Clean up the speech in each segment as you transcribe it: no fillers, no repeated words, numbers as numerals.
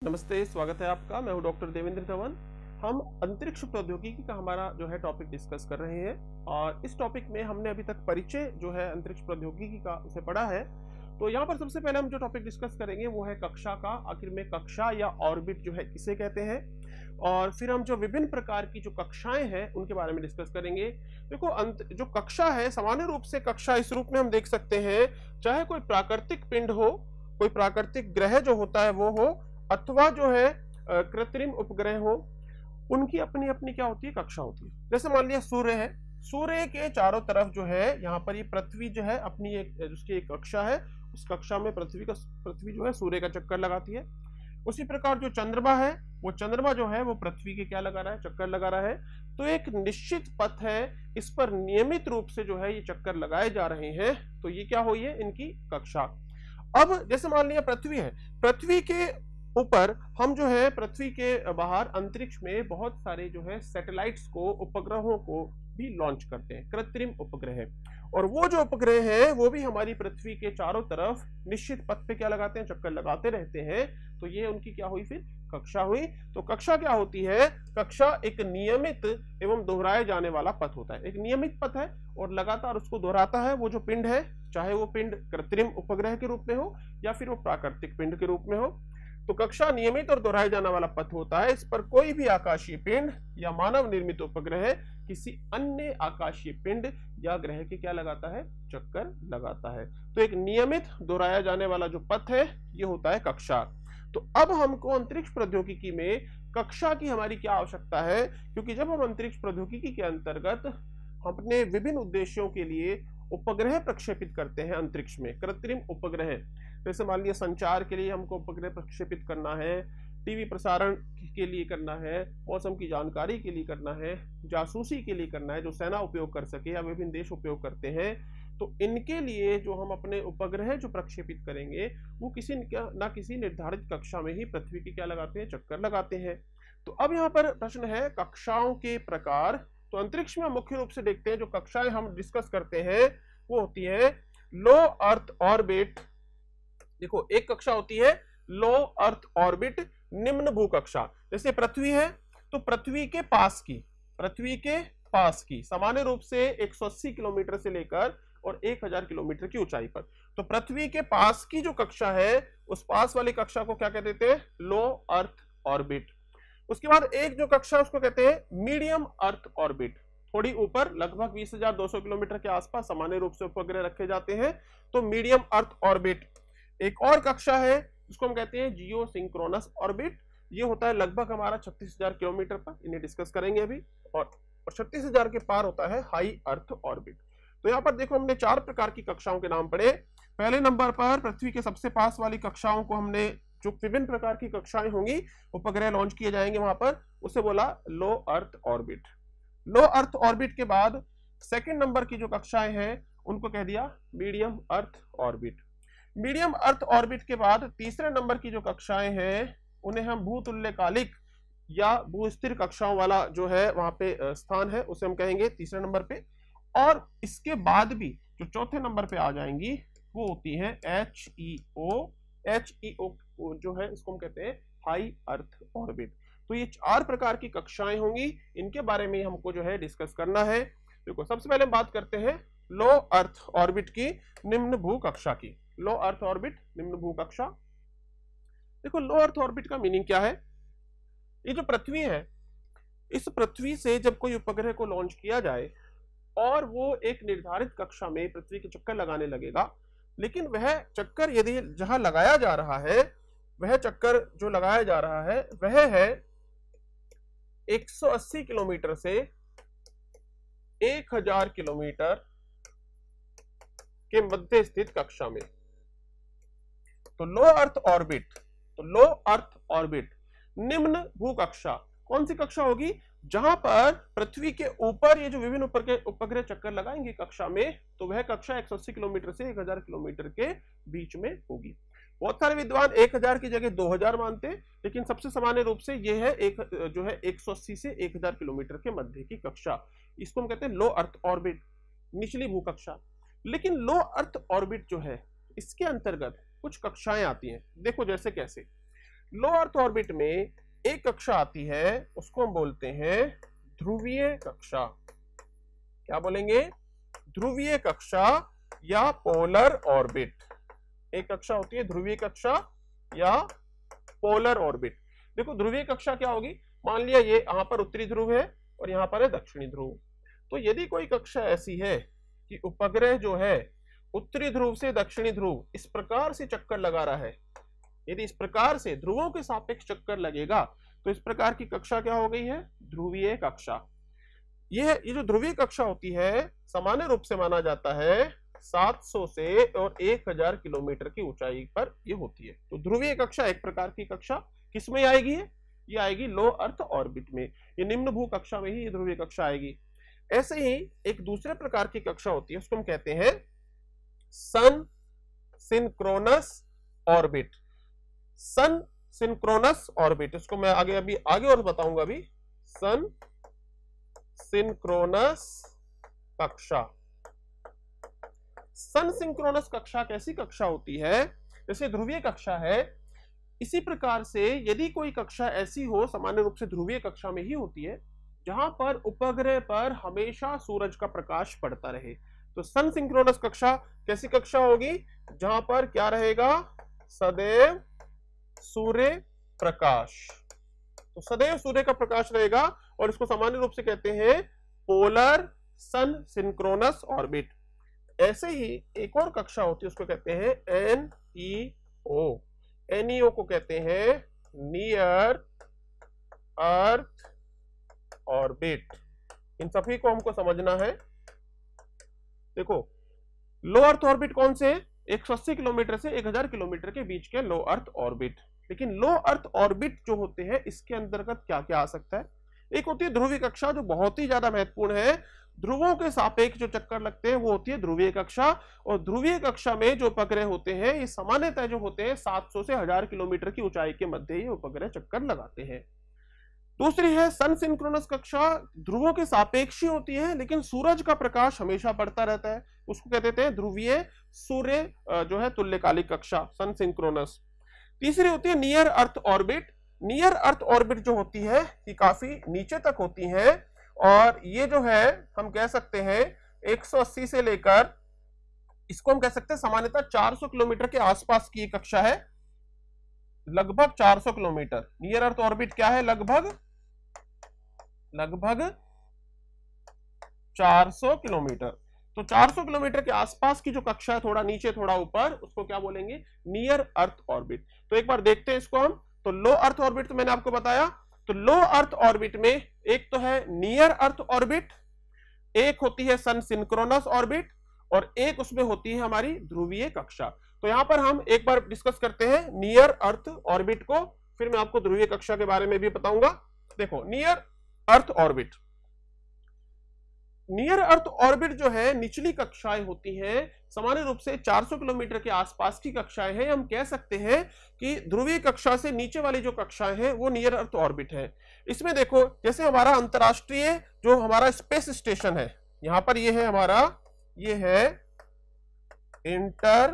नमस्ते, स्वागत है आपका। मैं हूं डॉक्टर देवेंद्र धवन। हम अंतरिक्ष प्रौद्योगिकी का हमारा जो है टॉपिक डिस्कस कर रहे हैं और इस टॉपिक में हमने अभी तक परिचय जो है अंतरिक्ष प्रौद्योगिकी का उसे पढ़ा है। तो यहाँ पर सबसे पहले हम जो टॉपिक डिस्कस करेंगे वो है कक्षा का। आखिर में कक्षा या ऑर्बिट जो है किसे कहते हैं, और फिर हम जो विभिन्न प्रकार की जो कक्षाएं हैं उनके बारे में डिस्कस करेंगे। देखो, जो कक्षा है, सामान्य रूप से कक्षा इस रूप में हम देख सकते हैं, चाहे कोई प्राकृतिक पिंड हो, कोई प्राकृतिक ग्रह जो होता है वो हो, अथवा जो है कृत्रिम उपग्रह हो, उनकी अपनी अपनी क्या होती है, कक्षा होती है। जैसे मान लिया सूर्य है, सूर्य के चारों तरफ जो है यहाँ पर ये पृथ्वी जो है अपनी उसकी एक कक्षा है, उस कक्षा में पृथ्वी जो है सूर्य का चक्कर लगाती है। उसी प्रकार जो चंद्रमा है, वो चंद्रमा जो है वो पृथ्वी के क्या लगा रहा है, चक्कर लगा रहा है। तो एक निश्चित पथ है, इस पर नियमित रूप से जो है ये चक्कर लगाए जा रहे हैं, तो ये क्या हुई है, इनकी कक्षा। अब जैसे मान लिया पृथ्वी है, पृथ्वी के ऊपर हम जो है पृथ्वी के बाहर अंतरिक्ष में बहुत सारे जो है सैटेलाइट्स को, उपग्रहों को भी लॉन्च करते हैं, कृत्रिम उपग्रह। और वो जो उपग्रह हैं वो भी हमारी पृथ्वी के चारों तरफ निश्चित पथ पे क्या लगाते हैं, चक्कर लगाते रहते हैं। तो ये उनकी क्या हुई, फिर कक्षा हुई। तो कक्षा क्या होती है, कक्षा एक नियमित एवं दोहराए जाने वाला पथ होता है। एक नियमित पथ है और लगातार उसको दोहराता है वो जो पिंड है, चाहे वो पिंड कृत्रिम उपग्रह के रूप में हो या फिर वो प्राकृतिक पिंड के रूप में हो। तो कक्षा नियमित और दोहराए जाने वाला पथ होता है। इस पर कोई भी आकाशीय पिंड या मानव निर्मित उपग्रह किसी अन्य आकाशीय पिंड या ग्रह के क्या लगाता है, चक्कर लगाता है। तो एक नियमित दोहराया जाने वाला जो पथ है ये होता है कक्षा। तो अब हमको अंतरिक्ष प्रौद्योगिकी में कक्षा की हमारी क्या आवश्यकता है, क्योंकि जब हम अंतरिक्ष प्रौद्योगिकी के अंतर्गत अपने विभिन्न उद्देश्यों के लिए उपग्रह प्रक्षेपित करते हैं अंतरिक्ष में, कृत्रिम उपग्रह, जैसे मान लिया संचार के लिए हमको उपग्रह प्रक्षेपित करना है, टीवी प्रसारण के लिए करना है, मौसम की जानकारी के लिए करना है, जासूसी के लिए करना है, जो सेना उपयोग कर सके या विभिन्न देश उपयोग करते हैं। तो इनके लिए जो हम अपने उपग्रह जो प्रक्षेपित करेंगे वो किसी ना किसी निर्धारित कक्षा में ही पृथ्वी की क्या लगाते हैं, चक्कर लगाते हैं। तो अब यहाँ पर प्रश्न है कक्षाओं के प्रकार। तो अंतरिक्ष में मुख्य रूप से देखते हैं जो कक्षाएं हम डिस्कस करते हैं वो होती है लो अर्थ ऑर्बिट। देखो, एक कक्षा होती है लो अर्थ ऑर्बिट, निम्न भू कक्षा। जैसे पृथ्वी है तो पृथ्वी के पास की सामान्य रूप से 180 किलोमीटर से लेकर और 1000 किलोमीटर की ऊंचाई पर, तो पृथ्वी के पास की जो कक्षा है उस पास वाली कक्षा को क्या कहते थे, लो अर्थ ऑर्बिट। उसके बाद एक जो कक्षा उसको कहते हैं मीडियम अर्थ ऑर्बिट, थोड़ी ऊपर लगभग 20,200 किलोमीटर के आसपास सामान्य रूप से उपग्रह रखे जाते हैं, तो मीडियम अर्थ ऑर्बिट। एक और कक्षा है जिसको हम कहते हैं जियो सिंक्रोनस ऑर्बिट, ये होता है लगभग हमारा 36,000 किलोमीटर पर, इन्हें डिस्कस करेंगे अभी। और 36,000 के पार होता है हाई अर्थ ऑर्बिट। तो यहाँ पर देखो, हमने 4 प्रकार की कक्षाओं के नाम पढ़े। पहले नंबर पर पृथ्वी के सबसे पास वाली कक्षाओं को हमने, जो विभिन्न प्रकार की कक्षाएं होंगी, उपग्रह लॉन्च किए जाएंगे वहां पर, उसे बोला लो अर्थ ऑर्बिट। लो अर्थ ऑर्बिट के बाद सेकंड नंबर की जो कक्षाएं हैं उनको कह दिया medium earth orbit. Medium earth orbit के बाद तीसरे नंबर की जो कक्षाएं हैं उन्हें हम भूतुल्यकालिक या भूस्थिर कक्षाओं वाला जो है वहां पे स्थान है उसे हम कहेंगे तीसरे नंबर पे। और इसके बाद भी जो चौथे नंबर पे आ जाएंगी वो होती है HEO जो है इसको हम कहते हैं हाई अर्थ ऑर्बिट। तो ये 4 प्रकार की कक्षाएं होंगी, इनके बारे में हमको जो है डिस्कस करना है। देखो, सबसे पहले बात करते हैं लो अर्थ ऑर्बिट की, निम्न भू कक्षा की। लो अर्थ ऑर्बिट, निम्न भू कक्षा। देखो, लो अर्थ ऑर्बिट का मीनिंग क्या है। ये जो पृथ्वी है, इस पृथ्वी से जब कोई उपग्रह को लॉन्च किया जाए और वो एक निर्धारित कक्षा में पृथ्वी के चक्कर लगाने लगेगा, लेकिन वह चक्कर यदि जहां लगाया जा रहा है, वह चक्कर जो लगाया जा रहा है वह है 180 किलोमीटर से 1000 किलोमीटर के मध्य स्थित कक्षा में। तो लो अर्थ ऑर्बिट निम्न भू कक्षा। कौन सी कक्षा होगी, जहां पर पृथ्वी के ऊपर ये जो विभिन्न उपग्रह चक्कर लगाएंगे कक्षा में, तो वह कक्षा 180 किलोमीटर से 1000 किलोमीटर के बीच में होगी। बहुत सारे विद्वान 1000 की जगह 2000 मानते हैं, लेकिन सबसे सामान्य रूप से यह है एक जो है 180 से 1000 किलोमीटर के मध्य की कक्षा, इसको हम कहते हैं लो अर्थ ऑर्बिट, निचली भू कक्षा। लेकिन लो अर्थ ऑर्बिट जो है इसके अंतर्गत कुछ कक्षाएं आती हैं। देखो जैसे कैसे, लो अर्थ ऑर्बिट में एक कक्षा आती है, उसको हम बोलते हैं ध्रुवीय कक्षा। क्या बोलेंगे? ध्रुवीय कक्षा या पोलर ऑर्बिट। एक कक्षा होती है ध्रुवीय कक्षा या पोलर ऑर्बिट। देखो ध्रुवीय कक्षा क्या होगी, मान लिया ये यहाँ पर उत्तरी ध्रुव है और यहाँ पर है दक्षिणी ध्रुव। तो यदि कोई कक्षा ऐसी है कि उपग्रह जो है उत्तरी ध्रुव से दक्षिणी ध्रुव इस प्रकार से चक्कर लगा रहा है, यदि इस प्रकार से ध्रुवों के सापेक्ष चक्कर लगेगा तो इस प्रकार की कक्षा क्या हो गई है? ध्रुवीय कक्षा। ये जो ध्रुवीय कक्षा होती है सामान्य रूप से माना जाता है 700 से और 1000 किलोमीटर की ऊंचाई पर ये होती है। तो ध्रुवीय कक्षा एक प्रकार की कक्षा किसमें आएगी? ये आएगी लो अर्थ ऑर्बिट में, ये निम्न भू कक्षा में ही ये ध्रुवीय कक्षा आएगी। ऐसे ही एक दूसरे प्रकार की कक्षा होती है, उसको हम कहते हैं सन सिंक्रोनस ऑर्बिट। सन सिंक्रोनस ऑर्बिट, इसको मैं आगे और बताऊंगा अभी। सन सिंक्रोनस कक्षा। सन सिंक्रोनस कक्षा कैसी कक्षा होती है? जैसे ध्रुवीय कक्षा है, इसी प्रकार से यदि कोई कक्षा ऐसी हो, सामान्य रूप से ध्रुवीय कक्षा में ही होती है, जहां पर उपग्रह पर हमेशा सूरज का प्रकाश पड़ता रहे, तो सन सिंक्रोनस कक्षा कैसी कक्षा होगी? जहां पर क्या रहेगा? सदैव सूर्य प्रकाश। तो सदैव सूर्य का प्रकाश रहेगा और इसको सामान्य रूप से कहते हैं पोलर सन सिंक्रोनस ऑर्बिट। ऐसे ही एक और कक्षा होती है, उसको कहते हैं NEO। NEO को कहते हैं नियर अर्थ ऑर्बिट। इन सभी को हमको समझना है। देखो लो अर्थ ऑर्बिट कौन से? 180 किलोमीटर से 1000 किलोमीटर के बीच के लो अर्थ ऑर्बिट। लेकिन लो अर्थ ऑर्बिट जो होते हैं इसके अंतर्गत क्या क्या आ सकता है? एक होती है ध्रुवीय कक्षा जो बहुत ही ज्यादा महत्वपूर्ण है, ध्रुवों के सापेक्ष जो चक्कर लगते हैं वो होती है ध्रुवीय कक्षा। और ध्रुवीय कक्षा में जो उपग्रह होते हैं ये सामान्यतः जो होते हैं 700 से 1000 किलोमीटर की ऊंचाई के मध्य ये उपग्रह चक्कर लगाते हैं। दूसरी है सन सिंक्रोनस कक्षा, ध्रुवों के सापेक्ष ही होती है लेकिन सूरज का प्रकाश हमेशा पड़ता रहता है, उसको कहते हैं ध्रुवीय सूर्य जो है तुल्यकालिक कक्षा, सन सिंक्रोनस। तीसरी होती है near earth orbit. Near earth orbit जो होती है ये काफी नीचे तक होती है और ये जो है हम कह सकते हैं 180 से लेकर इसको हम कह सकते हैं सामान्यतः 400 किलोमीटर के आसपास की कक्षा है, लगभग 400 किलोमीटर। नियर अर्थ ऑर्बिट क्या है? लगभग 400 किलोमीटर। तो 400 किलोमीटर के आसपास की जो कक्षा है, थोड़ा नीचे थोड़ा ऊपर, उसको क्या बोलेंगे? Near earth orbit. तो एक बार देखते हैं इसको हम। तो लो अर्थ ऑर्बिट तो मैंने आपको बताया। तो लो अर्थ ऑर्बिट में एक तो है नियर अर्थ ऑर्बिट, एक होती है सन सिंक्रोनस ऑर्बिट और एक उसमें होती है हमारी ध्रुवीय कक्षा। तो यहां पर हम एक बार डिस्कस करते हैं नियर अर्थ ऑर्बिट को, फिर मैं आपको ध्रुवीय कक्षा के बारे में भी बताऊंगा। देखो near earth orbit, near earth orbit जो है निचली कक्षाएं होती हैं, सामान्य रूप से 400 किलोमीटर के आसपास की कक्षाएं हैं। हम कह सकते हैं कि ध्रुवीय कक्षा से नीचे वाली जो कक्षाएं हैं वो नियर अर्थ ऑर्बिट है। इसमें देखो जैसे हमारा अंतरराष्ट्रीय जो हमारा स्पेस स्टेशन है, यहां पर ये है हमारा, ये है इंटरनेशनल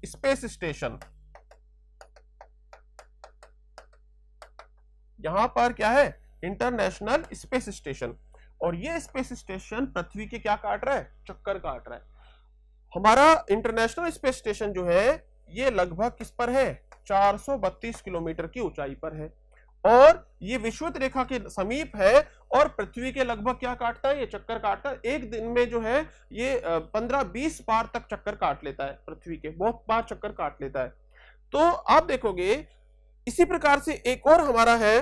स्पेस स्टेशन। यहां पर क्या है? International space station. और ये स्पेस स्टेशन पृथ्वी के क्या काट रहा है? चक्कर काट रहा है। हमारा इंटरनेशनल स्पेस स्टेशन जो है ये लगभग किस पर है? 432 किलोमीटर की ऊंचाई पर है और ये विषुवत रेखा के समीप है और पृथ्वी के लगभग क्या काटता है? ये चक्कर काटता है। एक दिन में जो है ये 15-20 बार तक चक्कर काट लेता है, पृथ्वी के बहुत बार चक्कर काट लेता है। तो आप देखोगे इसी प्रकार से एक और हमारा है,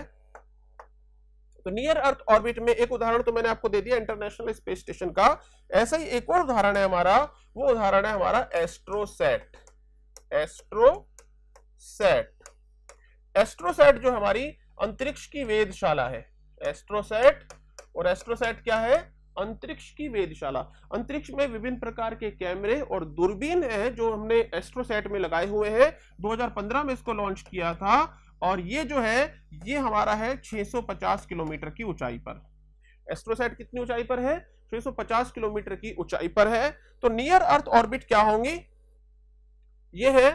तो नियर अर्थ ऑर्बिट में एक उदाहरण तो मैंने आपको दे दिया इंटरनेशनल स्पेस स्टेशन का। ऐसा ही एक और उदाहरण है हमारा, वो उदाहरण है हमारा एस्ट्रोसैट। एस्ट्रोसैट जो हमारी अंतरिक्ष की वेधशाला है, एस्ट्रोसैट। और एस्ट्रोसैट क्या है? अंतरिक्ष की वेधशाला। अंतरिक्ष में विभिन्न प्रकार के कैमरे और दूरबीन है जो हमने एस्ट्रोसैट में लगाए हुए हैं। 2015 में इसको लॉन्च किया था और ये जो है ये हमारा है 650 किलोमीटर की ऊंचाई पर। एस्ट्रोसैट कितनी ऊंचाई पर है? 650 किलोमीटर की ऊंचाई पर है। तो नियर अर्थ ऑर्बिट क्या होंगी, ये है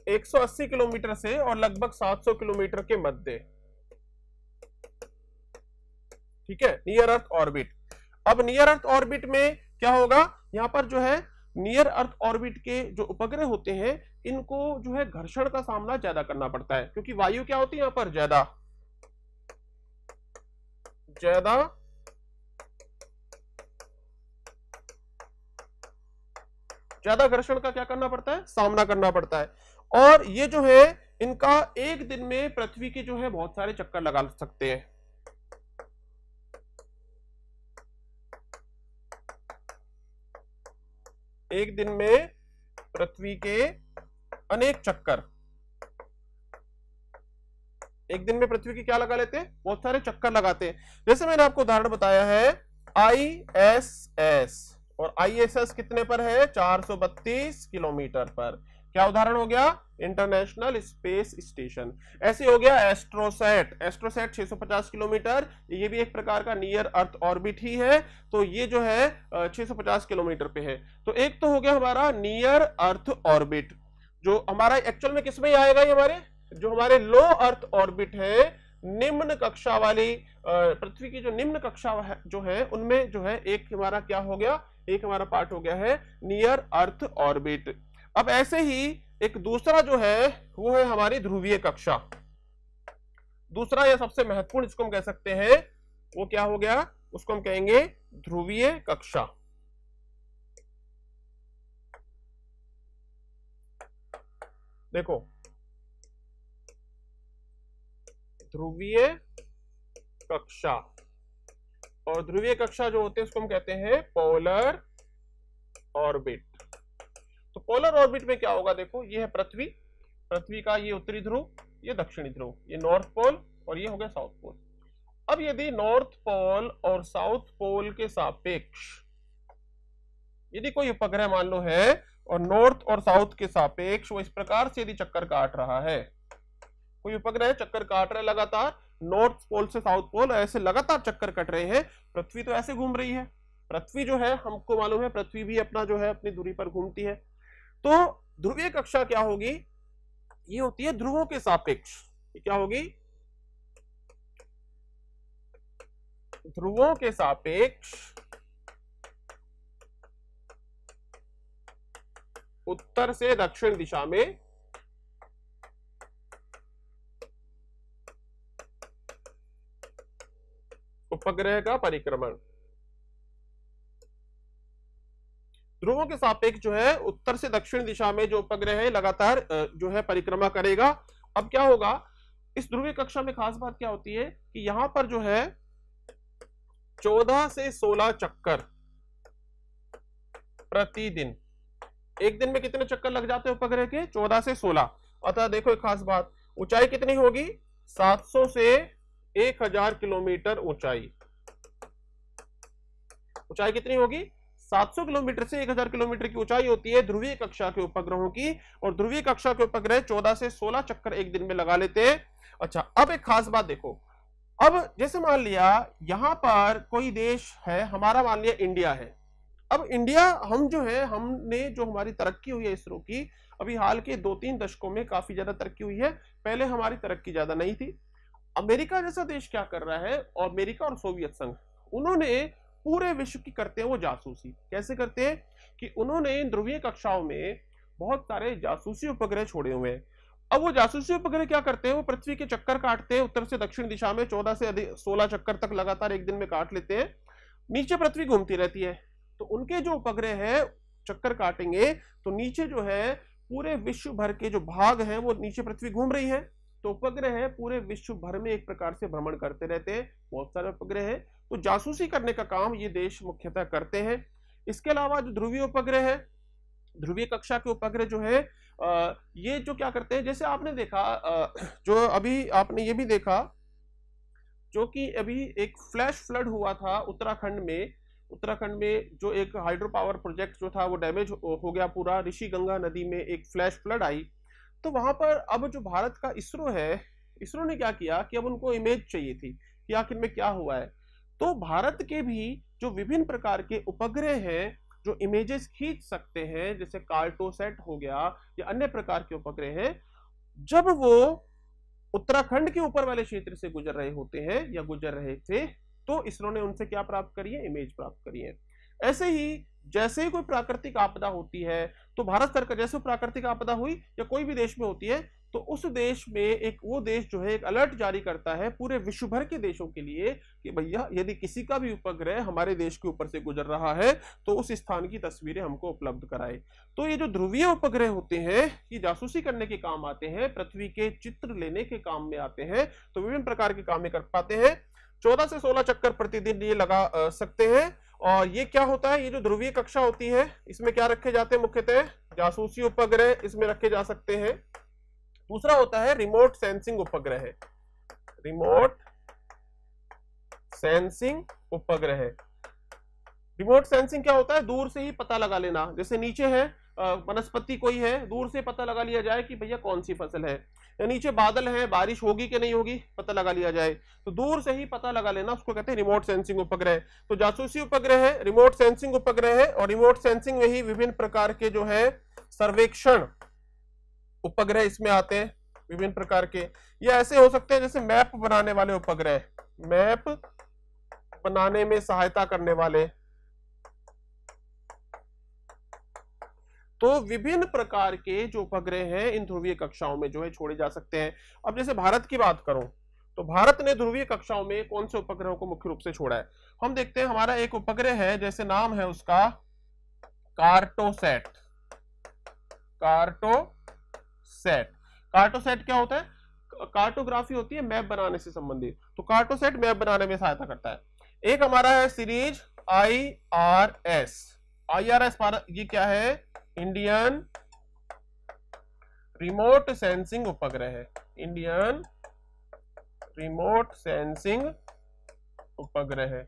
180 किलोमीटर से और लगभग 700 किलोमीटर के मध्य। ठीक है, नियर अर्थ ऑर्बिट। अब नियर अर्थ ऑर्बिट में क्या होगा, यहां पर जो है नियर अर्थ ऑर्बिट के जो उपग्रह होते हैं इनको जो है घर्षण का सामना ज्यादा करना पड़ता है, क्योंकि वायु क्या होती है यहां पर ज्यादा ज्यादा ज्यादा घर्षण का क्या करना पड़ता है, सामना करना पड़ता है। और ये जो है इनका एक दिन में पृथ्वी के जो है बहुत सारे चक्कर लगा सकते हैं। एक दिन में पृथ्वी के अनेक चक्कर, एक दिन में पृथ्वी की क्या लगा लेते हैं, बहुत सारे चक्कर लगाते हैं। जैसे मैंने आपको उदाहरण बताया है ISS, और ISS कितने पर है, 432 किलोमीटर पर। क्या उदाहरण हो गया, इंटरनेशनल स्पेस स्टेशन। ऐसे हो गया एस्ट्रोसैट, एस्ट्रोसैट 650 किलोमीटर, ये भी एक प्रकार का नियर अर्थ ऑर्बिट ही है। तो ये जो है 650 किलोमीटर पे है। तो एक तो हो गया हमारा नियर अर्थ ऑर्बिट, जो हमारा एक्चुअल में किसमें आएगा, ये हमारे जो हमारे लो अर्थ ऑर्बिट है, निम्न कक्षा वाली पृथ्वी की जो निम्न कक्षा है जो है उनमें जो है एक हमारा क्या हो गया, एक हमारा पार्ट हो गया है नियर अर्थ ऑर्बिट। अब ऐसे ही एक दूसरा जो है वो है हमारी ध्रुवीय कक्षा। दूसरा या सबसे महत्वपूर्ण जिसको हम कह सकते हैं वो क्या हो गया, उसको हम कहेंगे ध्रुवीय कक्षा। देखो ध्रुवीय कक्षा, और ध्रुवीय कक्षा जो होते हैं उसको हम कहते हैं पोलर ऑर्बिट। तो पोलर ऑर्बिट में क्या होगा, देखो ये है पृथ्वी, पृथ्वी का ये उत्तरी ध्रुव, ये दक्षिणी ध्रुव, ये नॉर्थ पोल और ये हो गया साउथ पोल। अब यदि नॉर्थ पोल और साउथ पोल के सापेक्ष यदि कोई उपग्रह मान लो है और नॉर्थ और साउथ के सापेक्ष वो इस प्रकार से यदि चक्कर काट रहा है, कोई उपग्रह चक्कर काट रहा है लगातार, नॉर्थ पोल से साउथ पोल ऐसे लगातार चक्कर कट रहे हैं, पृथ्वी तो ऐसे घूम रही है, पृथ्वी जो है हमको मालूम है पृथ्वी भी अपना जो है अपनी दूरी पर घूमती है। तो ध्रुवीय कक्षा क्या होगी, ये होती है ध्रुवों के सापेक्ष। क्या होगी, ध्रुवों के सापेक्ष उत्तर से दक्षिण दिशा में उपग्रह का परिक्रमण। ध्रुवों के सापेक्ष जो है उत्तर से दक्षिण दिशा में जो उपग्रह है लगातार जो है परिक्रमा करेगा। अब क्या होगा, इस ध्रुवीय कक्षा में खास बात क्या होती है कि यहां पर जो है 14 से 16 चक्कर प्रतिदिन, एक दिन में कितने चक्कर लग जाते हैं उपग्रह के, 14 से 16। अतः देखो एक खास बात, ऊंचाई कितनी होगी, 700 से 1000 किलोमीटर ऊंचाई। ऊंचाई कितनी होगी, 700 किलोमीटर से 1000 किलोमीटर की ऊंचाई होती है ध्रुवीय कक्षा के उपग्रहों की, और ध्रुवीय कक्षा के उपग्रह 14 से 16 चक्कर एक दिन में लगा लेते हैं। अच्छा, अब एक खास बात देखो, अब जैसे मान लिया यहां पर कोई देश है, हमारा मान लिया इंडिया है। अब इंडिया हम जो है, हमने जो हमारी तरक्की हुई है इसरो की, अभी हाल के 2-3 दशकों में काफी ज्यादा तरक्की हुई है, पहले हमारी तरक्की ज्यादा नहीं थी। अमेरिका जैसा देश क्या कर रहा है, और अमेरिका और सोवियत संघ, उन्होंने पूरे विश्व की करते हैं वो जासूसी। कैसे करते हैं कि उन्होंने ध्रुवीय कक्षाओं में बहुत सारे जासूसी उपग्रह छोड़े हुए हैं। अब वो जासूसी उपग्रह क्या करते हैं, वो पृथ्वी के चक्कर काटते हैं उत्तर से दक्षिण दिशा में, 14 से 16 चक्कर तक लगातार एक दिन में काट लेते हैं। नीचे पृथ्वी घूमती रहती है, तो उनके जो उपग्रह है चक्कर काटेंगे तो नीचे जो है पूरे विश्व भर के जो भाग हैं वो नीचे पृथ्वी घूम रही है, तो उपग्रह है पूरे विश्व भर में एक प्रकार से भ्रमण करते रहते हैं, बहुत सारे उपग्रह हैं। तो जासूसी करने का काम ये देश मुख्यतः करते हैं। इसके अलावा जो ध्रुवीय उपग्रह है, ध्रुवीय कक्षा के उपग्रह जो है ये जो क्या करते हैं, जैसे आपने देखा जो अभी आपने ये भी देखा जो कि अभी एक फ्लैश फ्लड हुआ था उत्तराखंड में जो एक हाइड्रो पावर प्रोजेक्ट जो था वो डैमेज हो गया पूरा, ऋषि गंगा नदी में एक फ्लैश फ्लड आई। तो वहां पर अब जो भारत का इसरो है, इसरो ने क्या किया कि अब उनको इमेज चाहिए थी कि आखिर में क्या हुआ है। तो भारत के भी जो विभिन्न प्रकार के उपग्रह हैं जो इमेजेस खींच सकते हैं, जैसे कार्टोसैट हो गया या अन्य प्रकार के उपग्रह हैं, जब वो उत्तराखंड के ऊपर वाले क्षेत्र से गुजर रहे होते हैं या गुजर रहे थे, तो इसरो ने उनसे क्या प्राप्त करी है? इमेज प्राप्त करी है। ऐसे ही जैसे ही कोई प्राकृतिक आपदा होती है, तो भारत सरकार, जैसे प्राकृतिक आपदा हुई या कोई भी देश में होती है, तो उस देश में वो देश जो है एक अलर्ट जारी करता है पूरे विश्व भर के देशों के लिए कि भैया यदि किसी का भी उपग्रह हमारे देश के ऊपर से गुजर रहा है तो उस स्थान की तस्वीरें हमको उपलब्ध कराए। तो ये जो ध्रुवीय उपग्रह होते हैं ये जासूसी करने के काम आते हैं, पृथ्वी के चित्र लेने के काम में आते हैं, तो विभिन्न प्रकार के काम कर पाते हैं। 14 से 16 चक्कर प्रतिदिन ये लगा सकते हैं। और ये क्या होता है? ये जो ध्रुवीय कक्षा होती है इसमें क्या रखे जाते हैं? मुख्यतः जासूसी उपग्रह इसमें रखे जा सकते हैं। दूसरा होता है रिमोट सेंसिंग उपग्रह। रिमोट सेंसिंग उपग्रह, रिमोट सेंसिंग क्या होता है? दूर से ही पता लगा लेना, जैसे नीचे है वनस्पति कोई है, दूर से पता लगा लिया जाए कि भैया कौन सी फसल है, या नीचे बादल है, बारिश होगी कि नहीं होगी पता लगा लिया जाए, तो दूर से ही पता लगा लेना, उसको कहते हैं रिमोट सेंसिंग उपग्रह। तो जासूसी उपग्रह है, रिमोट सेंसिंग उपग्रह है, और रिमोट सेंसिंग में ही विभिन्न प्रकार के जो है सर्वेक्षण उपग्रह इसमें आते हैं, विभिन्न प्रकार के। ये ऐसे हो सकते हैं जैसे मैप बनाने वाले उपग्रह, मैप बनाने में सहायता करने वाले। तो विभिन्न प्रकार के जो उपग्रह हैं इन ध्रुवीय कक्षाओं में जो है छोड़े जा सकते हैं। अब जैसे भारत की बात करूं तो भारत ने ध्रुवीय कक्षाओं में कौन से उपग्रहों को मुख्य रूप से छोड़ा है? हम देखते हैं, हमारा एक उपग्रह है, जैसे नाम है उसका कार्टोसैट। कार्टोसैट, कार्टोसैट क्या होता है? कार्टोग्राफी होती है मैप बनाने से संबंधित, तो कार्टोसैट मैप बनाने में सहायता करता है। एक हमारा है सीरीज IRS। IRS ये क्या है? इंडियन रिमोट सेंसिंग उपग्रह है। इंडियन रिमोट सेंसिंग उपग्रह है।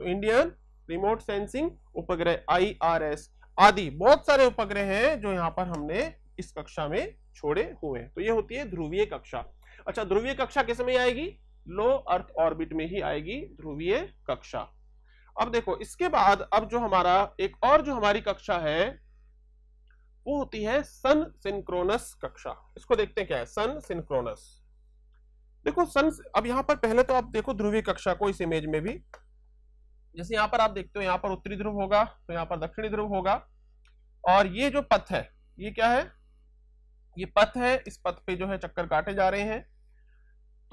तो इंडियन रिमोट सेंसिंग उपग्रह IRS आदि बहुत सारे उपग्रह हैं जो यहां पर हमने इस कक्षा में छोड़े हुए हैं। तो ये होती है ध्रुवीय कक्षा। अच्छा, ध्रुवीय कक्षा किस में आएगी? लो अर्थ ऑर्बिट में ही आएगी ध्रुवीय कक्षा। अब देखो इसके बाद अब जो हमारा एक और जो हमारी कक्षा है वो होती है सन सिंक्रोनस कक्षा। इसको देखते हैं क्या है सन सिंक्रोनस। देखो सन, अब यहां पर पहले तो आप देखो ध्रुवीय कक्षा को इस इमेज में भी, जैसे यहां पर आप देखते हो यहां पर उत्तरी ध्रुव होगा तो यहां पर दक्षिणी ध्रुव होगा, और ये जो पथ है ये क्या है? ये पथ है, इस पथ पे जो है चक्कर काटे जा रहे हैं।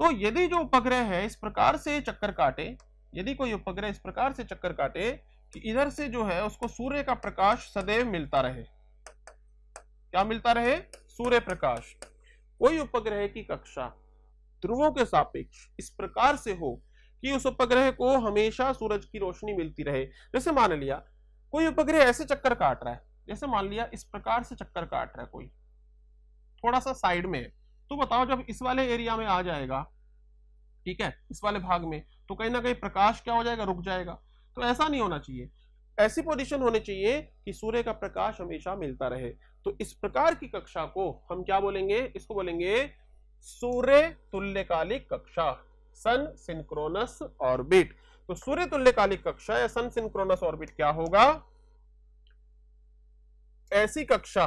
तो यदि जो उपग्रह है इस प्रकार से चक्कर काटे, यदि कोई उपग्रह इस प्रकार से चक्कर काटे कि इधर से जो है उसको सूर्य का प्रकाश सदैव मिलता रहे, क्या मिलता रहे? सूर्य प्रकाश। कोई उपग्रह की कक्षा ध्रुवों के सापेक्ष इस प्रकार से हो कि उस उपग्रह को हमेशा सूरज की रोशनी मिलती रहे। जैसे मान लिया कोई उपग्रह ऐसे चक्कर काट रहा है, जैसे मान लिया इस प्रकार से चक्कर काट रहा है कोई, थोड़ा सा साइड में, तो बताओ जब इस वाले एरिया में आ जाएगा, ठीक है, इस वाले भाग में, तो कहीं ना कहीं प्रकाश क्या हो जाएगा? रुक जाएगा। तो ऐसा नहीं होना चाहिए, ऐसी पोजीशन होनी चाहिए कि सूर्य का प्रकाश हमेशा मिलता रहे। तो इस प्रकार की कक्षा को हम क्या बोलेंगे? इसको बोलेंगे सूर्य तुल्यकालिक कक्षा, सन सिंक्रोनस ऑर्बिट। तो सूर्य तुल्यकालिक कक्षा या सन सिंक्रोनस ऑर्बिट क्या होगा? ऐसी कक्षा,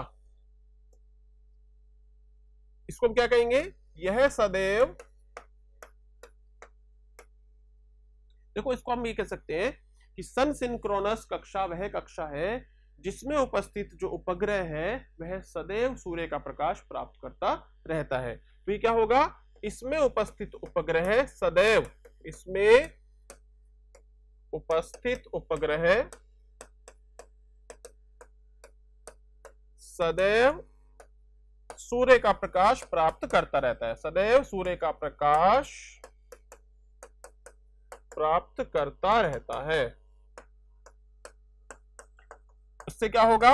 इसको हम क्या कहेंगे? यह सदैव, देखो इसको हम ये कह सकते हैं कि सन सिंक्रोनस कक्षा वह कक्षा है जिसमें उपस्थित जो उपग्रह है वह सदैव सूर्य का प्रकाश प्राप्त करता रहता है। तो ये क्या होगा? इसमें उपस्थित उपग्रह सदैव, इसमें उपस्थित उपग्रह सदैव सूर्य का प्रकाश प्राप्त करता रहता है, सदैव सूर्य का प्रकाश प्राप्त करता रहता है। उससे क्या होगा?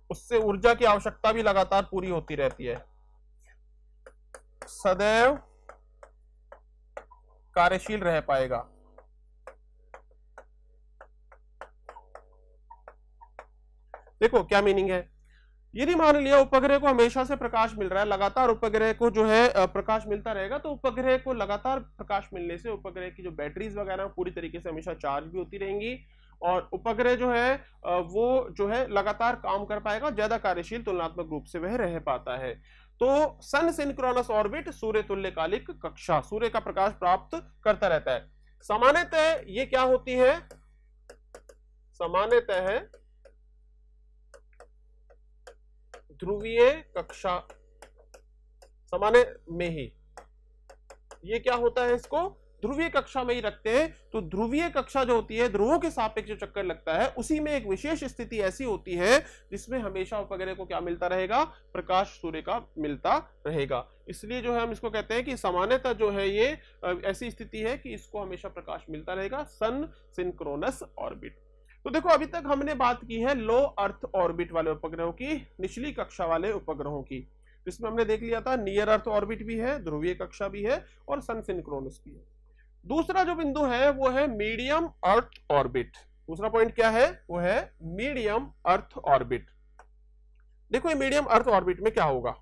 उससे ऊर्जा की आवश्यकता भी लगातार पूरी होती रहती है, सदैव कार्यशील रह पाएगा। देखो क्या मीनिंग है? यदि मान लिया उपग्रह को हमेशा से प्रकाश मिल रहा है, लगातार उपग्रह को जो है प्रकाश मिलता रहेगा, तो उपग्रह को लगातार प्रकाश मिलने से उपग्रह की जो बैटरीज वगैरह पूरी तरीके से हमेशा चार्ज भी होती रहेंगी और उपग्रह जो है वो जो है लगातार काम कर पाएगा, ज्यादा कार्यशील तुलनात्मक रूप से वह रह पाता है। तो सन सिंक्रोनस ऑर्बिट सूर्य तुल्यकालिक कक्षा, सूर्य का प्रकाश प्राप्त करता रहता है। सामान्यतः ये क्या होती है, सामान्यतः है ध्रुवीय कक्षा, सामान्य में ही ये क्या होता है, इसको ध्रुवीय कक्षा में ही रखते हैं। तो ध्रुवीय कक्षा जो होती है, ध्रुवों के सापेक्ष जो चक्कर लगता है, उसी में एक विशेष स्थिति ऐसी होती है जिसमें हमेशा उपग्रह को क्या मिलता रहेगा, प्रकाश सूर्य का मिलता रहेगा। इसलिए जो है हम इसको कहते हैं कि सामान्यतः जो है ये ऐसी स्थिति है कि इसको हमेशा प्रकाश मिलता रहेगा, सन सिंक्रोनस ऑर्बिट। तो देखो अभी तक हमने बात की है लो अर्थ ऑर्बिट वाले उपग्रहों की, निचली कक्षा वाले उपग्रहों की। इसमें हमने देख लिया था नियर अर्थ ऑर्बिट भी है, ध्रुवीय कक्षा भी है और सन सिंक्रोनस भी है। दूसरा जो बिंदु है वो है मीडियम अर्थ ऑर्बिट। दूसरा पॉइंट क्या है, वो है मीडियम अर्थ ऑर्बिट। देखो ये मीडियम अर्थ ऑर्बिट में क्या होगा,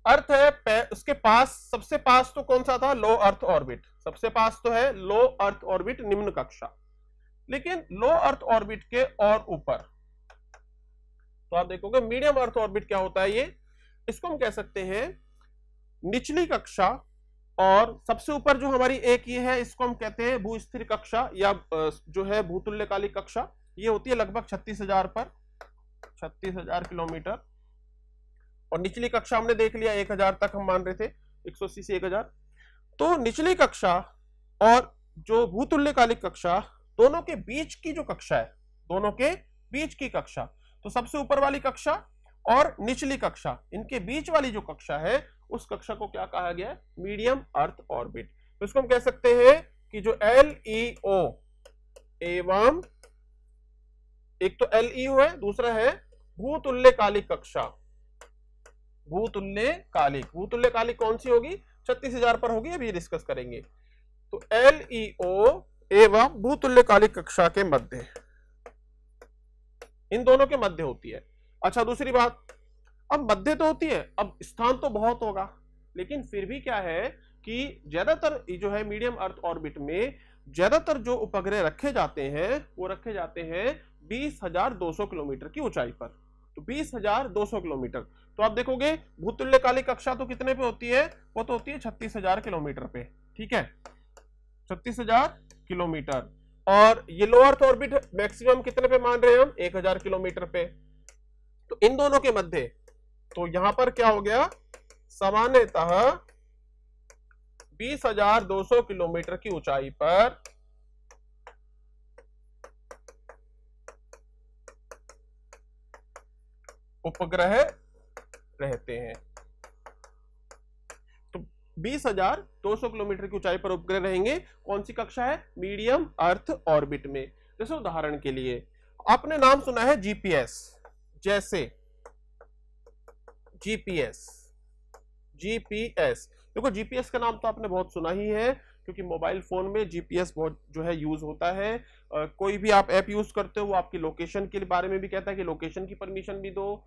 अर्थ है उसके पास, सबसे पास तो कौन सा था, लो अर्थ ऑर्बिट, सबसे पास तो है लो अर्थ ऑर्बिट, निम्न कक्षा। लेकिन लो अर्थ ऑर्बिट के और ऊपर तो आप देखोगे मीडियम अर्थ ऑर्बिट क्या होता है, ये इसको हम कह सकते हैं निचली कक्षा, और सबसे ऊपर जो हमारी एक ये है इसको हम कहते हैं भूस्थिर कक्षा या जो है भूतुल्यकालिक कक्षा। ये होती है लगभग 36,000 पर, 36,000 किलोमीटर। और निचली कक्षा हमने देख लिया 1,000 तक हम मान रहे थे, 180 से 1,000। तो निचली कक्षा और जो भूतुल्यकालिक कक्षा, दोनों के बीच की जो कक्षा है, दोनों के बीच की कक्षा, तो सबसे ऊपर वाली कक्षा और निचली कक्षा, इनके बीच वाली जो कक्षा है उस कक्षा को क्या कहा गया है, मीडियम अर्थ ऑर्बिट। तो इसको हम कह सकते हैं कि जो LEO एवं एक तो LEO है, दूसरा है भूतुल्यकालिक कक्षा। भूतुल्यकालिक, भूतुल्यकालिक कौन सी होगी, 36,000 पर होगी, अभी डिस्कस करेंगे। तो LEO एवं भूतुल्यकालिक कक्षा के मध्य, इन दोनों के मध्य होती है। अच्छा दूसरी बात, अब मध्य तो होती है, अब स्थान तो बहुत होगा, लेकिन फिर भी क्या है कि ज्यादातर जो है मीडियम अर्थ ऑर्बिट में ज्यादातर जो उपग्रह रखे जाते हैं वो रखे जाते हैं 20,200 किलोमीटर की ऊंचाई पर। तो 20,200 किलोमीटर, तो आप देखोगे भूतुल्यकालिक कक्षा तो कितने पे होती है, वो तो होती है 36,000 किलोमीटर पे, ठीक है, 36,000 किलोमीटर। और ये लो अर्थ ऑर्बिट मैक्सिमम कितने पे मान रहे हैं हम, 1,000 किलोमीटर पे। तो इन दोनों के मध्य, तो यहां पर क्या हो गया, सामान्यतः 20,200 किलोमीटर की ऊंचाई पर उपग्रह रहते हैं। तो 20,200 किलोमीटर की ऊंचाई पर उपग्रह रहेंगे, कौन सी कक्षा है, मीडियम अर्थ ऑर्बिट में। जैसे उदाहरण के लिए आपने नाम सुना है जीपीएस, जैसे जीपीएस, जीपीएस, देखो जीपीएस का नाम तो आपने बहुत सुना ही है, क्योंकि मोबाइल फोन में जीपीएस बहुत जो है यूज होता है। कोई भी आप ऐप यूज करते हो वो आपकी लोकेशन के बारे में भी कहता है कि लोकेशन की परमिशन भी दो।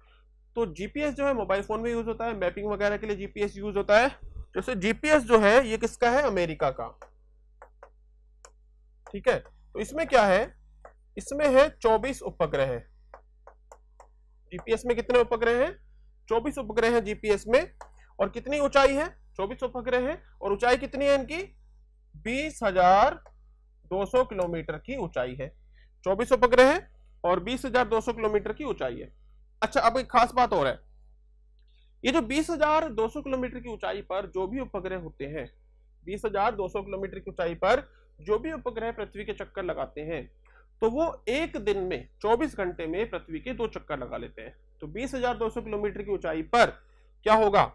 तो जीपीएस जो है मोबाइल फोन में यूज होता है, मैपिंग वगैरह के लिए जीपीएस यूज होता है। जैसे जीपीएस जो है ये किसका है, अमेरिका का, ठीक है। तो इसमें क्या है, इसमें है 24 उपग्रह है। जीपीएस में कितने उपग्रह हैं, 24 उपग्रह हैं जीपीएस में। और कितनी ऊंचाई है, 24 उपग्रह है, और ऊंचाई कितनी है इनकी, 20,200 किलोमीटर की ऊंचाई है। 24 उपग्रह है और 20,200 किलोमीटर की ऊंचाई है। अच्छा अब एक खास बात और है, ये जो 20,200 किलोमीटर की ऊंचाई पर जो भी उपग्रह होते हैं, 20,200 किलोमीटर की ऊंचाई पर जो भी उपग्रह पृथ्वी के चक्कर लगाते हैं, तो वो एक दिन में 24 घंटे में पृथ्वी के 2 चक्कर लगा लेते हैं। तो 20,200 किलोमीटर की ऊंचाई पर क्या होगा,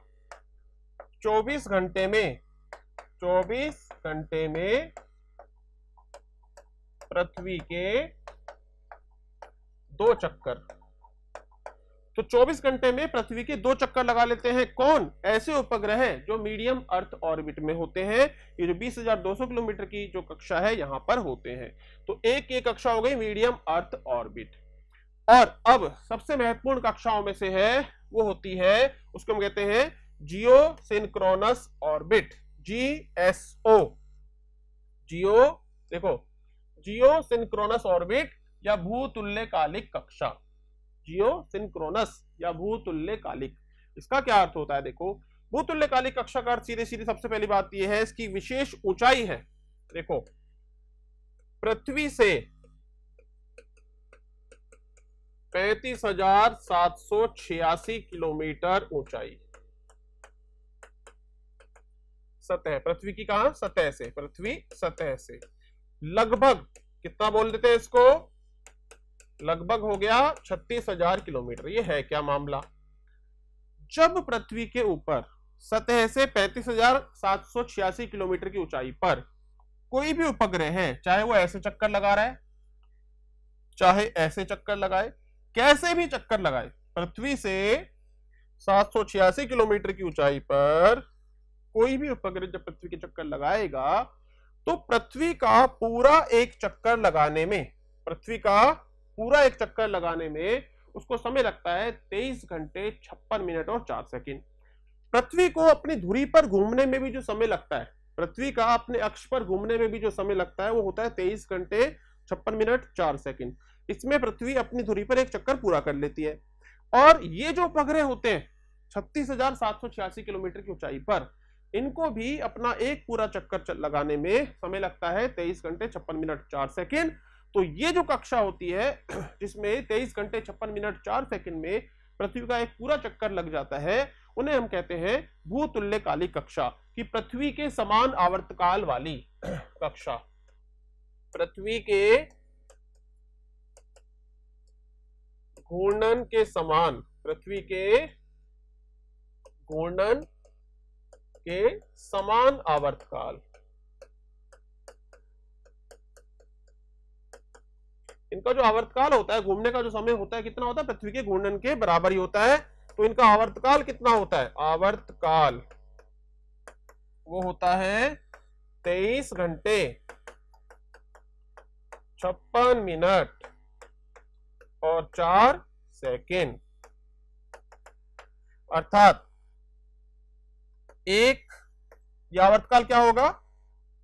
24 घंटे में, 24 घंटे में पृथ्वी के 2 चक्कर। तो 24 घंटे में पृथ्वी के 2 चक्कर लगा लेते हैं कौन, ऐसे उपग्रह जो मीडियम अर्थ ऑर्बिट में होते हैं। ये जो 20,200 किलोमीटर की जो कक्षा है यहां पर होते हैं। तो एक कक्षा हो गई मीडियम अर्थ ऑर्बिट। और अब सबसे महत्वपूर्ण कक्षाओं में से है, वो होती है, उसको हम कहते हैं जियो सिंक्रोनस ऑर्बिट, जीएसओ। जियो सिंक्रोनस ऑर्बिट या भूतुल्यकालिक कक्षा, जियो सिंक्रोनस या भूतुल्यकालिक, इसका क्या अर्थ होता है? देखो, भूतुल्यकालिक कक्षा का अर्थ सीधे सीधे सबसे पहली बात यह है, इसकी विशेष ऊंचाई है। देखो, पृथ्वी से 35,786 किलोमीटर ऊंचाई, सतह, पृथ्वी की कहां? सतह से, पृथ्वी सतह से लगभग कितना बोल देते हैं इसको? लगभग हो गया 36,000 किलोमीटर। ये है क्या मामला? जब पृथ्वी के ऊपर सतह से 35,786 किलोमीटर की ऊंचाई पर कोई भी उपग्रह है, चाहे वो ऐसे चक्कर लगा रहा है, चाहे ऐसे चक्कर लगाए, कैसे भी चक्कर लगाए, पृथ्वी से 786 किलोमीटर की ऊंचाई पर कोई भी उपग्रह जब पृथ्वी के चक्कर लगाएगा तो पृथ्वी का पूरा एक चक्कर लगाने में, पृथ्वी का पूरा एक चक्कर लगाने में उसको समय लगता है 23 घंटे 56 मिनट और 4 सेकंड। पृथ्वी को अपनी धुरी पर घूमने में भी जो समय लगता है, पृथ्वी का अपने अक्ष पर घूमने में भी जो समय लगता है, वो होता है 23 घंटे 56 मिनट 4 सेकंड। इसमें पृथ्वी अपनी धुरी पर एक चक्कर पूरा कर लेती है। और ये जो उपग्रह होते हैं 36,786 किलोमीटर की ऊंचाई पर, इनको भी अपना एक पूरा चक्कर लगाने में समय लगता है 23 घंटे 56 मिनट 4 सेकंड। तो ये जो कक्षा होती है जिसमें 23 घंटे 56 मिनट 4 सेकंड में पृथ्वी का एक पूरा चक्कर लग जाता है, उन्हें हम कहते हैं भूतुल्यकालिक कक्षा, कि पृथ्वी के समान आवर्तकाल वाली कक्षा, पृथ्वी के घूर्णन के समान, पृथ्वी के घूर्णन के समान आवर्तकाल। इनका जो आवर्तकाल होता है, घूमने का जो समय होता है, कितना होता है? पृथ्वी के घूर्णन के बराबर ही होता है। तो इनका आवर्तकाल कितना होता है? आवर्तकाल वो होता है 23 घंटे 56 मिनट और 4 सेकेंड। अर्थात एक, यह आवर्तकाल क्या होगा?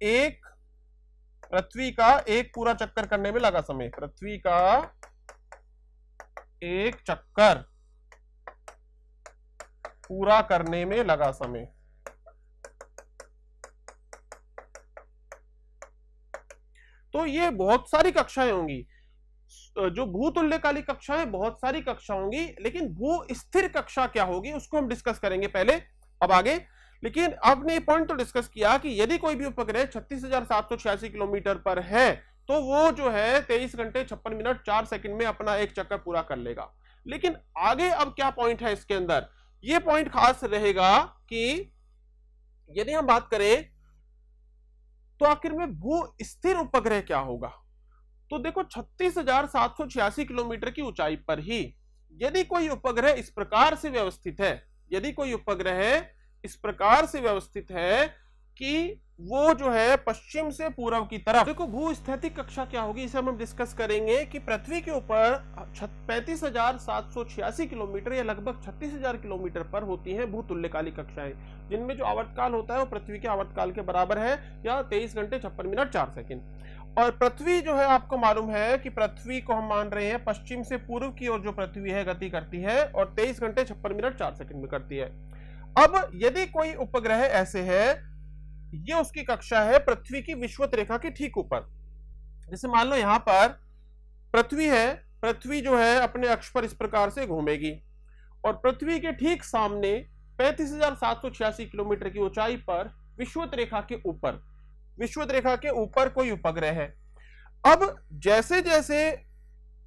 एक पृथ्वी का एक पूरा चक्कर करने में लगा समय, पृथ्वी का एक चक्कर पूरा करने में लगा समय। तो ये बहुत सारी कक्षाएं होंगी, जो भूतुल्यकालिक कक्षाएं बहुत सारी कक्षा होंगी, लेकिन भू स्थिर कक्षा क्या होगी उसको हम डिस्कस करेंगे पहले, अब आगे। लेकिन आपने ये पॉइंट तो डिस्कस किया कि यदि कोई भी उपग्रह 36,786 किलोमीटर पर है तो वो जो है 23 घंटे 56 मिनट 4 सेकंड में अपना एक चक्कर पूरा कर लेगा। लेकिन आगे अब क्या पॉइंट है इसके अंदर? ये पॉइंट खास रहेगा कि यदि हम बात करें तो आखिर में भू स्थिर उपग्रह क्या होगा। तो देखो, 36,786 किलोमीटर की ऊंचाई पर ही यदि कोई उपग्रह इस प्रकार से व्यवस्थित है, यदि कोई उपग्रह इस प्रकार से व्यवस्थित है कि वो जो है पश्चिम से पूर्व की तरफ, देखो भूस्थैतिक कक्षा क्या होगी इसे हम डिस्कस करेंगे कि पृथ्वी के ऊपर 35,786 किलोमीटर या लगभग 36,000 किलोमीटर पर होती हैं भूतुल्यकालिक कक्षाएं, जिनमें जो आवर्तकाल होता है वो पृथ्वी के आवर्तकाल के बराबर है या 23 घंटे 56 मिनट 4 सेकंड। और पृथ्वी जो है आपको मालूम है कि पृथ्वी को हम मान रहे हैं पश्चिम से पूर्व की ओर जो पृथ्वी है गति करती है और 23 घंटे 56 मिनट 4 सेकंड में करती है। अब यदि कोई उपग्रह ऐसे है, ये उसकी कक्षा है पृथ्वी की विषुवत रेखा के ठीक ऊपर। जैसे मान लो यहां पर पृथ्वी है, पृथ्वी जो है अपने अक्ष पर इस प्रकार से घूमेगी और पृथ्वी के ठीक सामने 35,786 किलोमीटर की ऊंचाई पर विषुवत रेखा के ऊपर, विषुवत रेखा के ऊपर कोई उपग्रह है। अब जैसे जैसे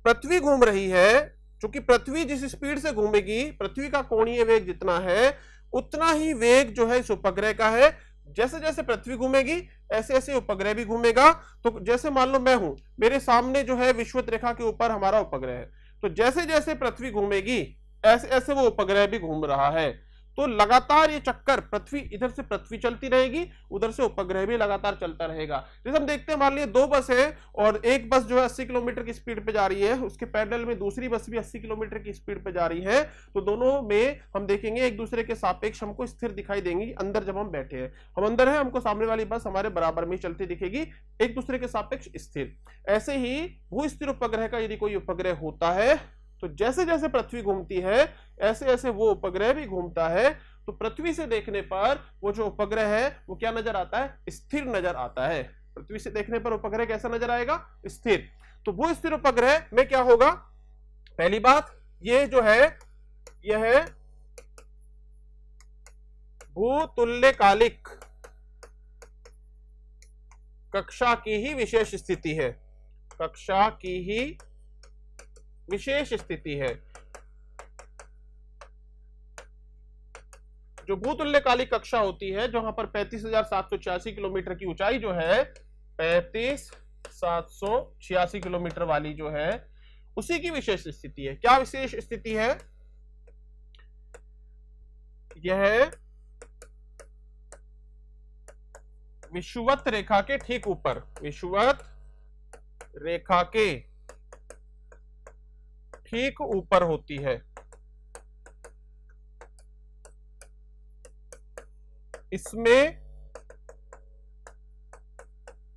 पृथ्वी घूम रही है, क्योंकि पृथ्वी जिस स्पीड से घूमेगी, पृथ्वी का कोणीय वेग जितना है उतना ही वेग जो है इस उपग्रह का है। जैसे जैसे पृथ्वी घूमेगी ऐसे ऐसे उपग्रह भी घूमेगा। तो जैसे मान लो मैं हूं, मेरे सामने जो है विषुवत रेखा के ऊपर हमारा उपग्रह है, तो जैसे जैसे पृथ्वी घूमेगी ऐसे ऐसे वो उपग्रह भी घूम रहा है। तो लगातार ये चक्कर पृथ्वी, इधर से पृथ्वी चलती रहेगी, उधर से उपग्रह भी लगातार चलता रहेगा। जैसे हम देखते हैं, मान लीजिए दो बस है और एक बस जो है 80 किलोमीटर की स्पीड पे जा रही है, उसके पैरेलल में दूसरी बस भी 80 किलोमीटर की स्पीड पे जा रही है, तो दोनों में हम देखेंगे एक दूसरे के सापेक्ष हमको स्थिर दिखाई देंगी। अंदर जब हम बैठे हैं, हम अंदर हैं, हमको सामने वाली बस हमारे बराबर में चलती दिखेगी, एक दूसरे के सापेक्ष स्थिर। ऐसे ही भू स्थिर उपग्रह का यदि कोई उपग्रह होता है, तो जैसे जैसे पृथ्वी घूमती है ऐसे ऐसे वो उपग्रह भी घूमता है। तो पृथ्वी से देखने पर वो जो उपग्रह है वो क्या नजर आता है? स्थिर नजर आता है। पृथ्वी से देखने पर उपग्रह कैसा नजर आएगा? स्थिर। तो वो स्थिर उपग्रह में क्या होगा? पहली बात, ये जो है यह है भूतुल्यकालिक कक्षा की ही विशेष स्थिति है, कक्षा की ही विशेष स्थिति है। जो भूतुल्यकालिक कक्षा होती है, जहां पर 35,786 किलोमीटर की ऊंचाई जो है, 35,786 किलोमीटर वाली जो है, उसी की विशेष स्थिति है। क्या विशेष स्थिति है? यह विषुवत रेखा के ठीक ऊपर, विषुवत रेखा के ठीक ऊपर होती है। इसमें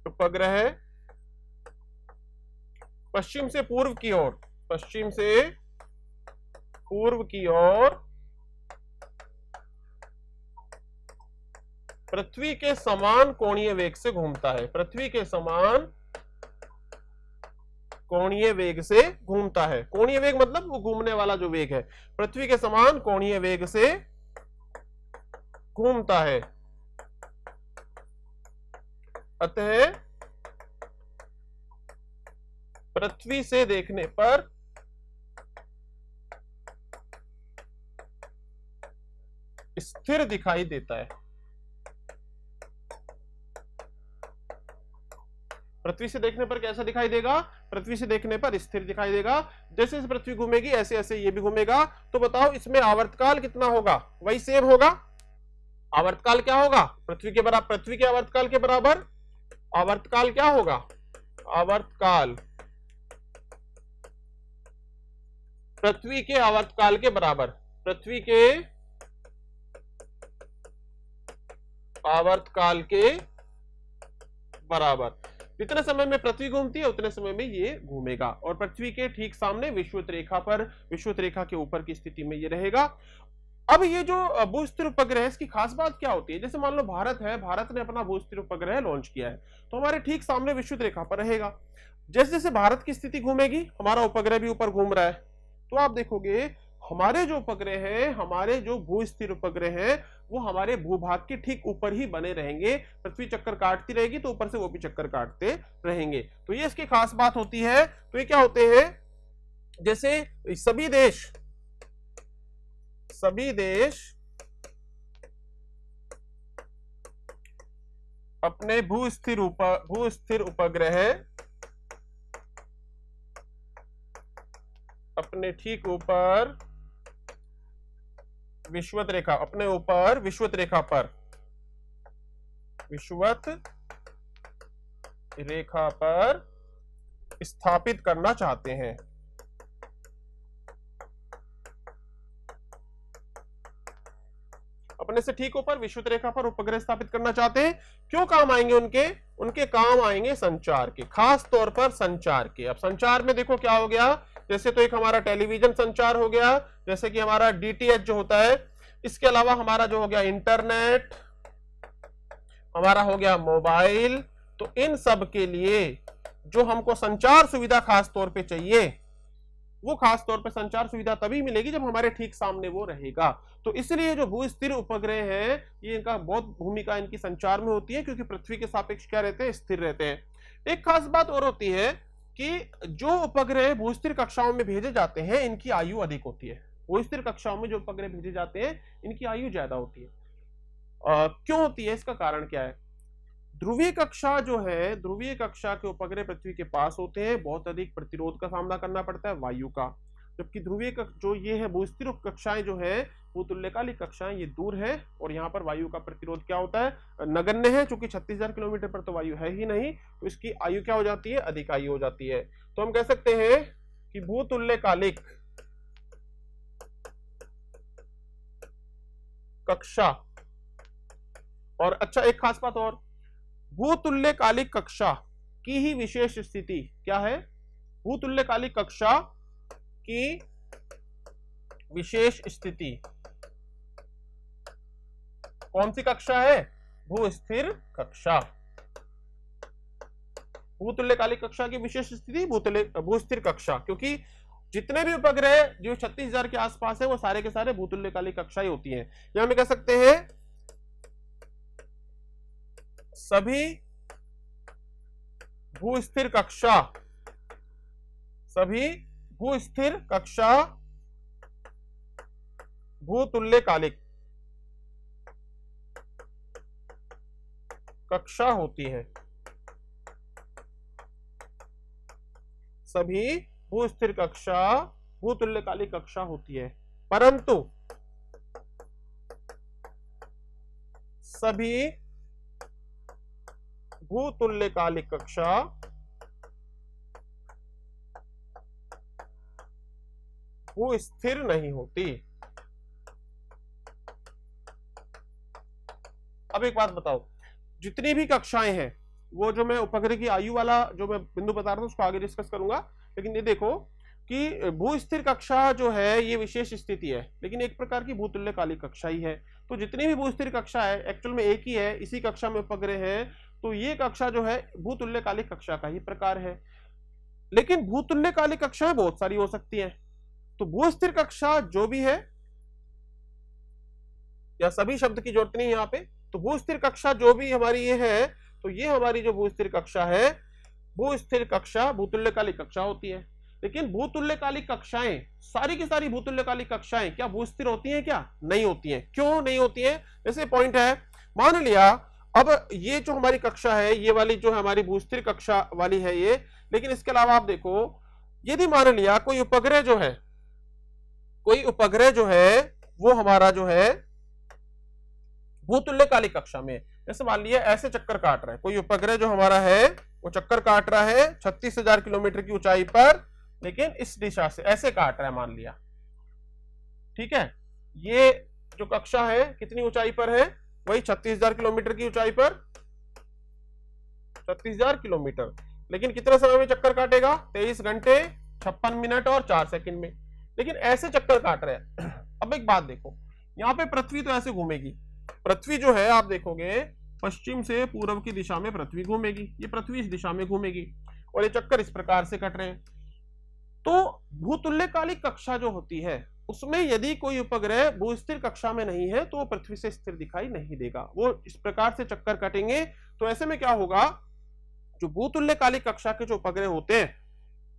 उपग्रह पश्चिम से पूर्व की ओर, पश्चिम से पूर्व की ओर पृथ्वी के समान कोणीय वेग से घूमता है। पृथ्वी के समान कोणीय वेग से घूमता है। कोणीय वेग मतलब वो घूमने वाला जो वेग है, पृथ्वी के समान कोणीय वेग से घूमता है। अतः पृथ्वी से देखने पर स्थिर दिखाई देता है। पृथ्वी से देखने पर कैसा दिखाई देगा? पृथ्वी से देखने पर स्थिर दिखाई देगा। जैसे जैसे पृथ्वी घूमेगी ऐसे ऐसे ये भी घूमेगा। तो बताओ इसमें आवर्तकाल कितना होगा? वही सेम होगा। आवर्तकाल क्या होगा? पृथ्वी के बराबर, पृथ्वी के आवर्तकाल के बराबर। आवर्तकाल क्या होगा? आवर्तकाल पृथ्वी के आवर्तकाल के बराबर, पृथ्वी के आवर्तकाल के बराबर। जितने समय में पृथ्वी घूमती है उतने समय में ये घूमेगा, और पृथ्वी के ठीक सामने विषुवत रेखा पर, विषुवत रेखा के ऊपर की स्थिति में ये रहेगा। अब ये जो भूस्थिर उपग्रह है, इसकी खास बात क्या होती है? जैसे मान लो भारत है, भारत ने अपना भूस्थिर उपग्रह लॉन्च किया है, तो हमारे ठीक सामने विषुवत रेखा पर रहेगा। जैसे जैसे भारत की स्थिति घूमेगी, हमारा उपग्रह भी ऊपर घूम रहा है, तो आप देखोगे हमारे जो उपग्रह हैं, हमारे जो भूस्थिर उपग्रह हैं, वो हमारे भूभाग के ठीक ऊपर ही बने रहेंगे। पृथ्वी चक्कर काटती रहेगी तो ऊपर से वो भी चक्कर काटते रहेंगे। तो ये इसकी खास बात होती है। तो ये क्या होते हैं? जैसे सभी देश अपने भूस्थिर उपग्रह अपने ठीक ऊपर विषुवत रेखा, अपने ऊपर विषुवत रेखा पर, विषुवत रेखा पर स्थापित करना चाहते हैं। अपने से ठीक ऊपर विषुवत रेखा पर उपग्रह स्थापित करना चाहते हैं। क्यों काम आएंगे उनके काम आएंगे संचार के, खास तौर पर संचार के। अब संचार में देखो क्या हो गया, जैसे तो एक हमारा टेलीविजन संचार हो गया, जैसे कि हमारा डीटीएच जो होता है, इसके अलावा हमारा जो हो गया इंटरनेट, हमारा हो गया मोबाइल। तो इन सब के लिए जो हमको संचार सुविधा खास तौर पे चाहिए, वो खास तौर पे संचार सुविधा तभी मिलेगी जब हमारे ठीक सामने वो रहेगा। तो इसलिए जो भूस्थिर उपग्रह हैं, ये इनका बहुत भूमिका इनकी संचार में होती है, क्योंकि पृथ्वी के सापेक्ष क्या रहते हैं? स्थिर रहते हैं। एक खास बात और होती है कि जो उपग्रह भूस्थिर कक्षाओं में भेजे जाते हैं, इनकी आयु अधिक होती है। भूस्थिर कक्षाओं में जो उपग्रह भेजे जाते हैं, इनकी आयु ज्यादा होती है। क्यों होती है? इसका कारण क्या है? ध्रुवीय कक्षा जो है, ध्रुवीय कक्षा के उपग्रह पृथ्वी के पास होते हैं, बहुत अधिक प्रतिरोध का सामना करना पड़ता है, वायु का। जबकि ध्रुवीय जो ये है भूस्थिर कक्षाएं जो है भूतुल्यकालिक कक्षाएं ये दूर है, और यहाँ पर वायु का प्रतिरोध क्या होता है, नगण्य है। चूंकि 36,000 किलोमीटर पर तो वायु है ही नहीं, तो इसकी आयु क्या हो जाती है, अधिक आयु हो जाती है। तो हम कह सकते हैं कि भूतुल्यकालिक कक्षा, और अच्छा एक खास बात और, भूतुल्यकालिक कक्षा की ही विशेष स्थिति क्या है, भूतुल्यकालिक कक्षा की विशेष स्थिति कौन सी कक्षा है, भूस्थिर कक्षा। भूतुल्यकालिक कक्षा की विशेष स्थिति भूस्थिर कक्षा, क्योंकि जितने भी उपग्रह जो 36,000 के आसपास है वो सारे के सारे भूतुल्यकालिक कक्षाएं होती हैं। यहां हम कह सकते हैं सभी भूस्थिर कक्षा, सभी भूस्थिर कक्षा भूतुल्यकालिक कक्षा होती है, सभी भूस्थिर कक्षा भूतुल्यकालिक कक्षा होती है, परंतु सभी भूतुल्यकालिक कक्षा भूस्थिर नहीं होती। अब एक बात बताओ, जितनी भी कक्षाएं हैं, वो जो मैं उपग्रह की आयु वाला जो मैं बिंदु बता रहा हूं उसको आगे डिस्कस करूंगा, लेकिन ये देखो कि भूस्थिर कक्षा जो है ये विशेष स्थिति है, लेकिन एक प्रकार की भूतुल्यकालिक कक्षा ही है। तो जितनी भी भूस्थिर कक्षा है एक्चुअल में एक ही है, इसी कक्षा में उपग्रह है, तो ये कक्षा जो है भूतुल्यकालिक कक्षा का ही प्रकार है। लेकिन भूतुल्यकालिक कक्षाएं बहुत सारी हो सकती हैं, तो भूस्थिर कक्षा जो भी है, या सभी शब्द की जरूरत नहीं यहाँ पे, तो भूस्थिर कक्षा जो भी हमारी ये है, तो ये हमारी जो भूस्थिर कक्षा है, भूस्थिर कक्षा भूतुल्यकालिक कक्षा होती है। लेकिन भूतुल्यकालिक कक्षाएं, सारी की सारी भूतुल्यकालिक कक्षाएं क्या भूस्थिर होती हैं, क्या नहीं होती हैं? क्यों नहीं होती हैं? जैसे पॉइंट है, मान लिया अब ये जो हमारी कक्षा है, ये वाली जो हमारी भूस्थिर कक्षा वाली है ये, लेकिन इसके अलावा आप देखो, यदि मान लिया कोई उपग्रह जो है, कोई उपग्रह जो है वो हमारा जो है भूतुल्यकालिक कक्षा में, जैसे मान लिया ऐसे चक्कर काट रहा है, कोई उपग्रह जो हमारा है वो चक्कर काट रहा है 36,000 किलोमीटर की ऊंचाई पर, लेकिन इस दिशा से ऐसे काट रहा है मान लिया, ठीक है। ये जो कक्षा है कितनी ऊंचाई पर है, वही 36,000 किलोमीटर की ऊंचाई पर, 36,000 किलोमीटर, लेकिन कितने समय में चक्कर काटेगा, 23 घंटे 56 मिनट और 4 सेकंड में, लेकिन ऐसे चक्कर काट रहे हैं। अब एक बात देखो, यहाँ पे पृथ्वी तो ऐसे घूमेगी, पृथ्वी जो है आप देखोगे पश्चिम से पूर्व की दिशा में पृथ्वी घूमेगी, ये पृथ्वी इस दिशा में घूमेगी, और ये चक्कर इस प्रकार से कट रहे हैं। तो भूतुल्यकालिक कक्षा जो होती है उसमें यदि कोई उपग्रह भूस्थिर कक्षा में नहीं है तो वो पृथ्वी से स्थिर दिखाई नहीं देगा, वो इस प्रकार से चक्कर काटेंगे। तो ऐसे में क्या होगा, जो भूतुल्यकालिक कक्षा के जो उपग्रह होते हैं,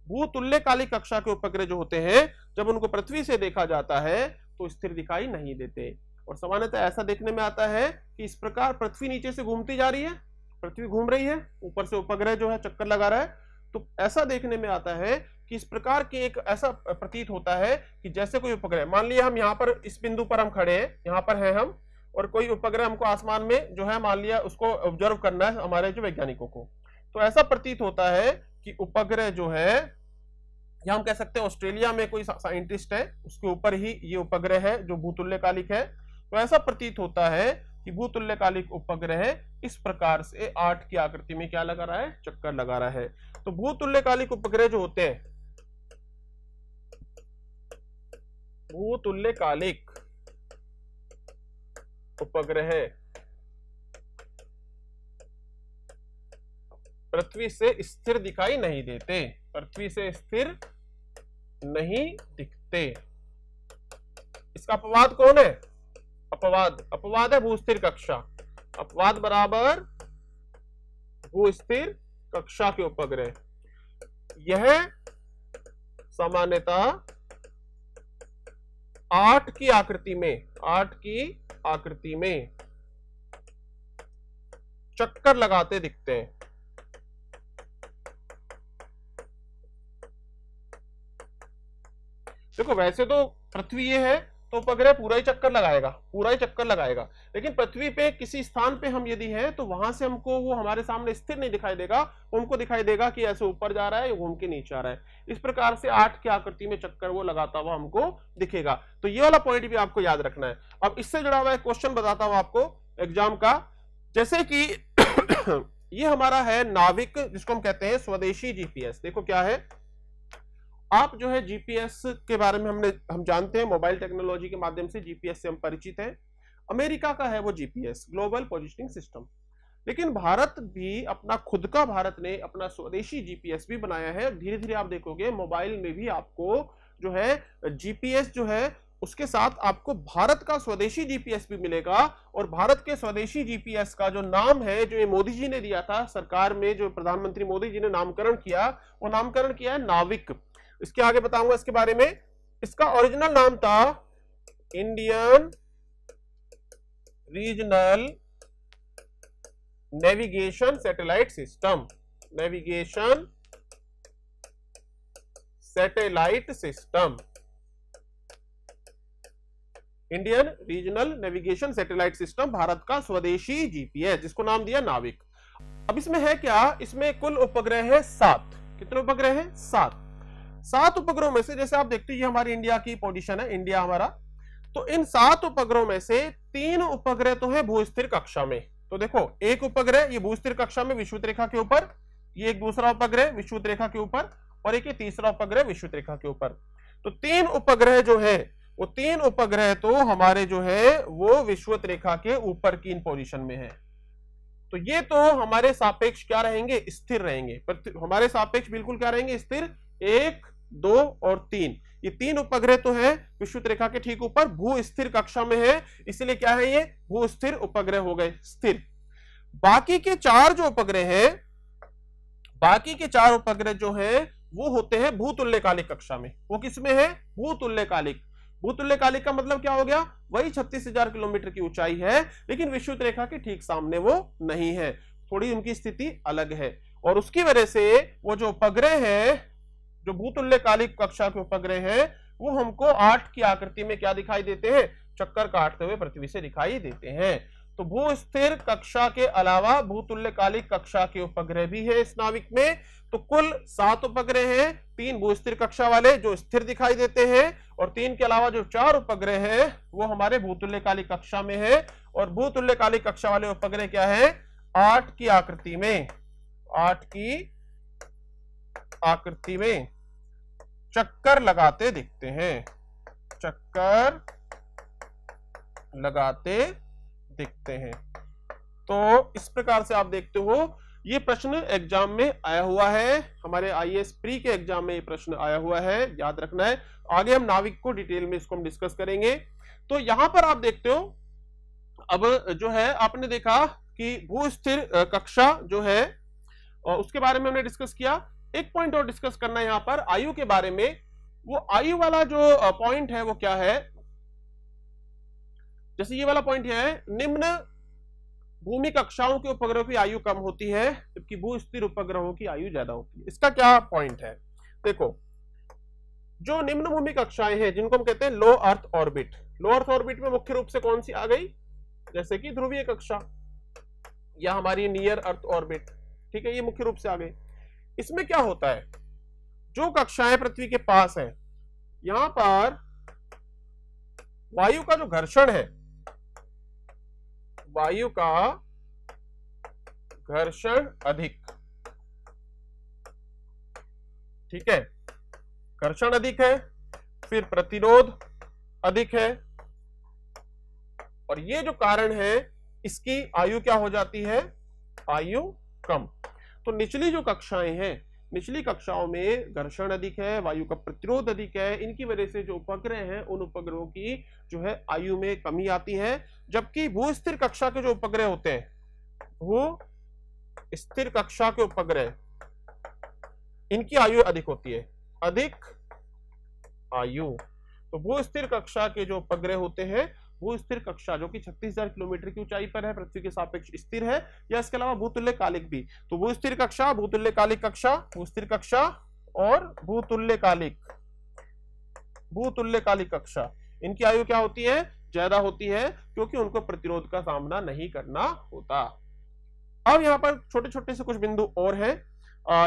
भूतुल्यकालिक कक्षा के उपग्रह जो होते हैं, जब उनको पृथ्वी से देखा जाता है तो स्थिर दिखाई नहीं देते। और सामान्यतः ऐसा देखने में आता है कि इस प्रकार पृथ्वी नीचे से घूमती जा रही है, पृथ्वी घूम रही है, ऊपर से उपग्रह जो है चक्कर लगा रहा है, तो ऐसा देखने में आता है कि इस प्रकार की एक ऐसा प्रतीत होता है कि जैसे कोई उपग्रह, मान लिया हम यहाँ पर इस बिंदु पर हम खड़े हैं, यहाँ पर हैं हम, और कोई उपग्रह हमको आसमान में जो है मान लिया उसको ऑब्जर्व करना है हमारे जो वैज्ञानिकों को, तो ऐसा प्रतीत होता है कि उपग्रह जो है, या हम कह सकते हैं ऑस्ट्रेलिया में कोई साइंटिस्ट है उसके ऊपर ही ये उपग्रह है जो भूतुल्यकालिक है, तो ऐसा प्रतीत होता है कि भूतुल्यकालिक उपग्रह इस प्रकार से 8 की आकृति में क्या लगा रहा है, चक्कर लगा रहा है। तो भूतुल्यकालिक उपग्रह जो होते हैं, भूतुल्यकालिक उपग्रह पृथ्वी से स्थिर दिखाई नहीं देते, पृथ्वी से स्थिर नहीं दिखते। इसका अपवाद कौन है, अपवाद है भूस्थिर कक्षा, अपवाद बराबर भूस्थिर कक्षा के उपग्रह, यह सामान्यतः 8 की आकृति में चक्कर लगाते दिखते हैं। देखो वैसे तो पृथ्वी ये है तो उपग्रह पूरा ही चक्कर लगाएगा, पूरा ही चक्कर लगाएगा, लेकिन पृथ्वी पे किसी स्थान पे हम यदि हैं तो वहां से हमको वो हमारे सामने स्थिर नहीं दिखाई देगा, हमको दिखाई देगा कि ऐसे ऊपर जा रहा है या घूम के नीचे आ रहा है। इस प्रकार से 8 की आकृति में चक्कर वो लगाता हुआ हमको दिखेगा। तो ये वाला पॉइंट भी आपको याद रखना है। अब इससे जुड़ा हुआ एक क्वेश्चन बताता हूं आपको एग्जाम का, जैसे कि ये हमारा है नाविक, जिसको हम कहते हैं स्वदेशी जीपीएस। देखो क्या है, आप जो है जीपीएस के बारे में हम जानते हैं, मोबाइल टेक्नोलॉजी के माध्यम से जीपीएस से हम परिचित हैं। अमेरिका का है वो जीपीएस, ग्लोबल पोजिशनिंग सिस्टम। लेकिन भारत भी अपना खुद का, भारत ने अपना स्वदेशी जीपीएस भी बनाया है। धीरे धीरे आप देखोगे मोबाइल में भी आपको जो है जीपीएस जो है उसके साथ आपको भारत का स्वदेशी जीपीएस भी मिलेगा। और भारत के स्वदेशी जीपीएस का जो नाम है, जो ये मोदी जी ने दिया था सरकार में, जो प्रधानमंत्री मोदी जी ने नामकरण किया, वो नामकरण किया है नाविक। इसके आगे बताऊंगा इसके बारे में। इसका ओरिजिनल नाम था Indian regional navigation satellite system, navigation satellite system, Indian regional navigation satellite system, Bharat का स्वदेशी जीपीएस, जिसको नाम दिया नाविक। अब इसमें है क्या, इसमें कुल उपग्रह है 7। कितने उपग्रह हैं? 7 उपग्रहों में से, जैसे आप देखते हैं ये हमारी इंडिया की पोजीशन है, इंडिया हमारा, तो इन 7 उपग्रहों में से 3 उपग्रह तो है भूस्थिर कक्षा में। तो देखो एक उपग्रह ये भूस्थिर कक्षा में विषुवत रेखा के ऊपर, ये एक दूसरा उपग्रह विषुवत रेखा के ऊपर, और एक ये तीसरा उपग्रह विषुवत रेखा के ऊपर। तो 3 उपग्रह जो है वो 3 उपग्रह तो हमारे जो है वो विषुवत रेखा के ऊपर की इन पोजीशन में है। तो ये तो हमारे सापेक्ष क्या रहेंगे? स्थिर रहेंगे। हमारे सापेक्ष बिल्कुल क्या रहेंगे? स्थिर। 1, 2 और 3, ये 3 उपग्रह तो है विषुवत रेखा के ठीक ऊपर, भू स्थिर कक्षा में है, इसलिए क्या है, ये भू स्थिर उपग्रह हो गए, स्थिर। बाकी के 4 जो उपग्रह हैं, बाकी के 4 उपग्रह जो हैं वो होते हैं भूतुल्यकालिक कक्षा में। वो किसमें है? भूतुल्यकालिक। भूतुल्यकालिक का मतलब क्या हो गया? वही 36,000 किलोमीटर की ऊंचाई है, लेकिन विषुवत रेखा के ठीक सामने वो नहीं है, थोड़ी उनकी स्थिति अलग है। और उसकी वजह से वो जो उपग्रह है, जो भूतुल्यकालिक कक्षा के उपग्रह हैं, वो हमको 8 की आकृति में क्या दिखाई देते हैं? चक्कर काटते हुए पृथ्वी से दिखाई देते हैं। तो भू स्थिर कक्षा के अलावा भूतुल्यकालिक कक्षा के उपग्रह भी है इस नाविक में। तो कुल 7 उपग्रह हैं, 3 भूस्थिर कक्षा वाले जो स्थिर दिखाई देते हैं, और 3 के अलावा जो 4 उपग्रह हैं वो हमारे भूतुल्यकालिक कक्षा में है। और भूतुल्यकालिक कक्षा वाले उपग्रह क्या है? 8 की आकृति में, 8 की आकृति में चक्कर लगाते दिखते हैं, चक्कर लगाते दिखते हैं। तो इस प्रकार से आप देखते हो ये प्रश्न एग्जाम में आया हुआ है, हमारे आईएएस प्री के एग्जाम में ये प्रश्न आया हुआ है, याद रखना है। आगे हम नाविक को डिटेल में इसको हम डिस्कस करेंगे। तो यहां पर आप देखते हो, अब जो है आपने देखा कि भूस्थिर कक्षा जो है उसके बारे में हमने डिस्कस किया। एक पॉइंट और डिस्कस करना है यहां पर आयु के बारे में। वो आयु वाला जो पॉइंट है वो क्या है? जैसे ये वाला पॉइंट है, निम्न भूमि कक्षाओं के उपग्रहों की आयु कम होती है जबकि भूस्थिर उपग्रहों की आयु ज्यादा होती है। इसका क्या पॉइंट है? देखो, जो निम्न भूमि कक्षाएं हैं जिनको हम कहते हैं लो अर्थ ऑर्बिट, लो अर्थ ऑर्बिट में मुख्य रूप से कौन सी आ गई? जैसे कि ध्रुवीय कक्षा या हमारी नियर अर्थ ऑर्बिट, ठीक है, ये मुख्य रूप से आ गई। इसमें क्या होता है, जो कक्षाएं पृथ्वी के पास है, यहां पर वायु का जो घर्षण है, वायु का घर्षण अधिक, ठीक है, घर्षण अधिक है, फिर प्रतिरोध अधिक है, और ये जो कारण है इसकी आयु क्या हो जाती है? आयु कम। तो निचली जो कक्षाएं हैं, निचली कक्षाओं में घर्षण अधिक है, वायु का प्रतिरोध अधिक है, इनकी वजह से जो उपग्रह हैं उन उपग्रहों की जो है आयु में कमी आती है। जबकि भूस्थिर कक्षा के जो उपग्रह होते हैं, भू स्थिर कक्षा के उपग्रह, इनकी आयु अधिक होती है, अधिक आयु। तो भूस्थिर कक्षा के जो उपग्रह होते हैं, भूस्थिर कक्षा जो कि 36,000 किलोमीटर की ऊंचाई पर है, पृथ्वी के सापेक्ष स्थिर है, या इसके अलावा भूतुल्यकालिक भी। तो भूस्थिर कक्षा, भूतुल्यकालिक कक्षा, भूस्थिर कक्षा और भूतुल्यकालिक, भूतुल्यकालिक कक्षा, इनकी आयु क्या होती है, ज्यादा होती है, क्योंकि उनको प्रतिरोध का सामना नहीं करना होता। अब यहाँ पर छोटे छोटे से कुछ बिंदु और हैं,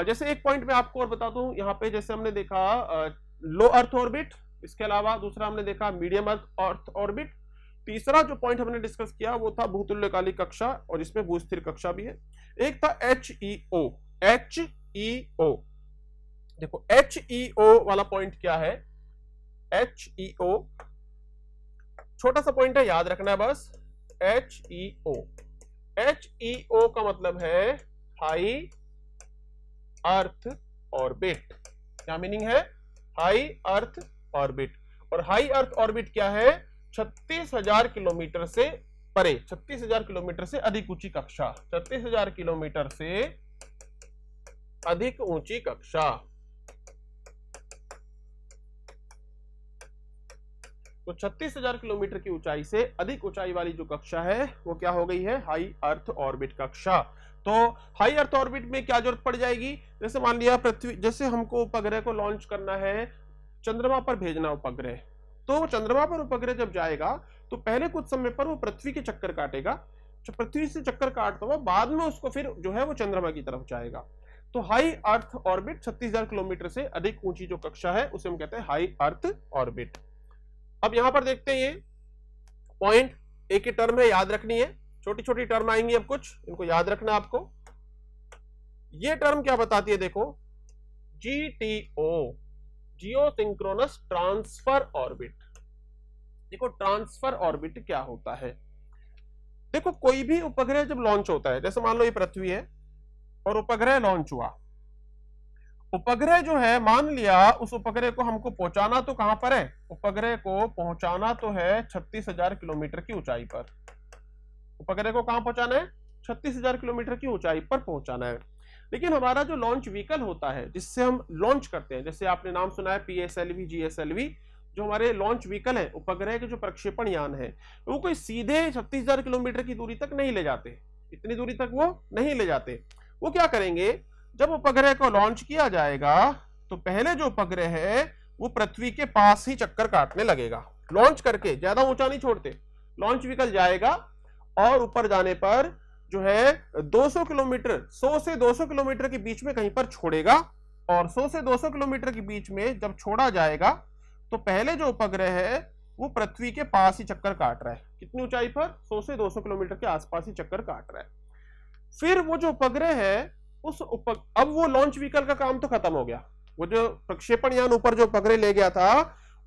जैसे एक पॉइंट मैं आपको और बता दूं, यहाँ पे जैसे हमने देखा लो अर्थ ऑर्बिट, इसके अलावा दूसरा हमने देखा मीडियम अर्थ ऑर्बिट, तीसरा जो पॉइंट हमने डिस्कस किया वो था भूतुल्यकालिक कक्षा, और इसमें भूस्थिर कक्षा भी है। एक था HEO, HEO, देखो HEO वाला पॉइंट क्या है, HEO छोटा सा पॉइंट है, याद रखना है बस, HEO, HEO का मतलब है हाई अर्थ ऑर्बिट। क्या मीनिंग है, हाई अर्थ ऑर्बिट। और हाई अर्थ ऑर्बिट क्या है, 36,000 किलोमीटर से परे, 36,000 किलोमीटर से अधिक ऊंची कक्षा, 36,000 किलोमीटर से अधिक ऊंची कक्षा। तो 36,000 किलोमीटर की ऊंचाई से अधिक ऊंचाई वाली जो कक्षा है वो क्या हो गई है, हाई अर्थ ऑर्बिट कक्षा। तो हाई अर्थ ऑर्बिट में क्या जरूरत पड़ जाएगी, जैसे मान लिया पृथ्वी, जैसे हमको उपग्रह को लॉन्च करना है, चंद्रमा पर भेजना उपग्रह, तो चंद्रमा पर उपग्रह जब जाएगा तो पहले कुछ समय पर वो पृथ्वी के चक्कर काटेगा, पृथ्वी से चक्कर काटता हुआ बाद में उसको फिर जो है वो चंद्रमा की तरफ जाएगा। तो हाई अर्थ ऑर्बिट 36,000 किलोमीटर से अधिक ऊंची जो कक्षा है उसे हम कहते हैं हाई अर्थ ऑर्बिट। अब यहां पर देखते हैं, ये पॉइंट एक ही टर्म है, याद रखनी है, छोटी छोटी टर्म आएंगी अब कुछ, इनको याद रखना आपको। ये टर्म क्या बताती है, देखो GTO, जियो सिंक्रोनस ट्रांसफर ऑर्बिट। देखो ट्रांसफर ऑर्बिट क्या होता है, देखो कोई भी उपग्रह जब लॉन्च होता है, जैसे मान लो ये पृथ्वी है और उपग्रह लॉन्च हुआ, उपग्रह जो है मान लिया उस उपग्रह को हमको पहुंचाना तो कहां पर है, उपग्रह को पहुंचाना तो है 36,000 किलोमीटर की ऊंचाई पर। उपग्रह को कहां पहुंचाना है, 36,000 किलोमीटर की ऊंचाई पर पहुंचाना है। लेकिन हमारा जो लॉन्च व्हीकल होता है जिससे हम लॉन्च करते हैं, जैसे आपने नाम सुना है PSLV, GSLV, जो हमारे लॉन्च व्हीकल है, उपग्रह के जो प्रक्षेपण यान है, वो कोई सीधे 36,000 किलोमीटर की दूरी तक नहीं ले जाते, इतनी दूरी तक वो नहीं ले जाते। वो क्या करेंगे, जब उपग्रह को लॉन्च किया जाएगा तो पहले जो उपग्रह है वो पृथ्वी के पास ही चक्कर काटने लगेगा, लॉन्च करके ज्यादा ऊंचा नहीं छोड़ते, लॉन्च व्हीकल जाएगा और ऊपर जाने पर जो है 200 किलोमीटर, 100 से 200 किलोमीटर के बीच में कहीं पर छोड़ेगा, और 100 से 200 किलोमीटर के बीच में जब छोड़ा जाएगा तो पहले जो उपग्रह है वो पृथ्वी के पास ही चक्कर काट रहा है, कितनी ऊंचाई पर, 100 से 200 किलोमीटर के आसपास ही चक्कर काट रहा है। फिर वो जो उपग्रह है अब वो लॉन्च व्हीकल का काम तो खत्म हो गया, वो जो प्रक्षेपण यान ऊपर जो उपग्रह ले गया था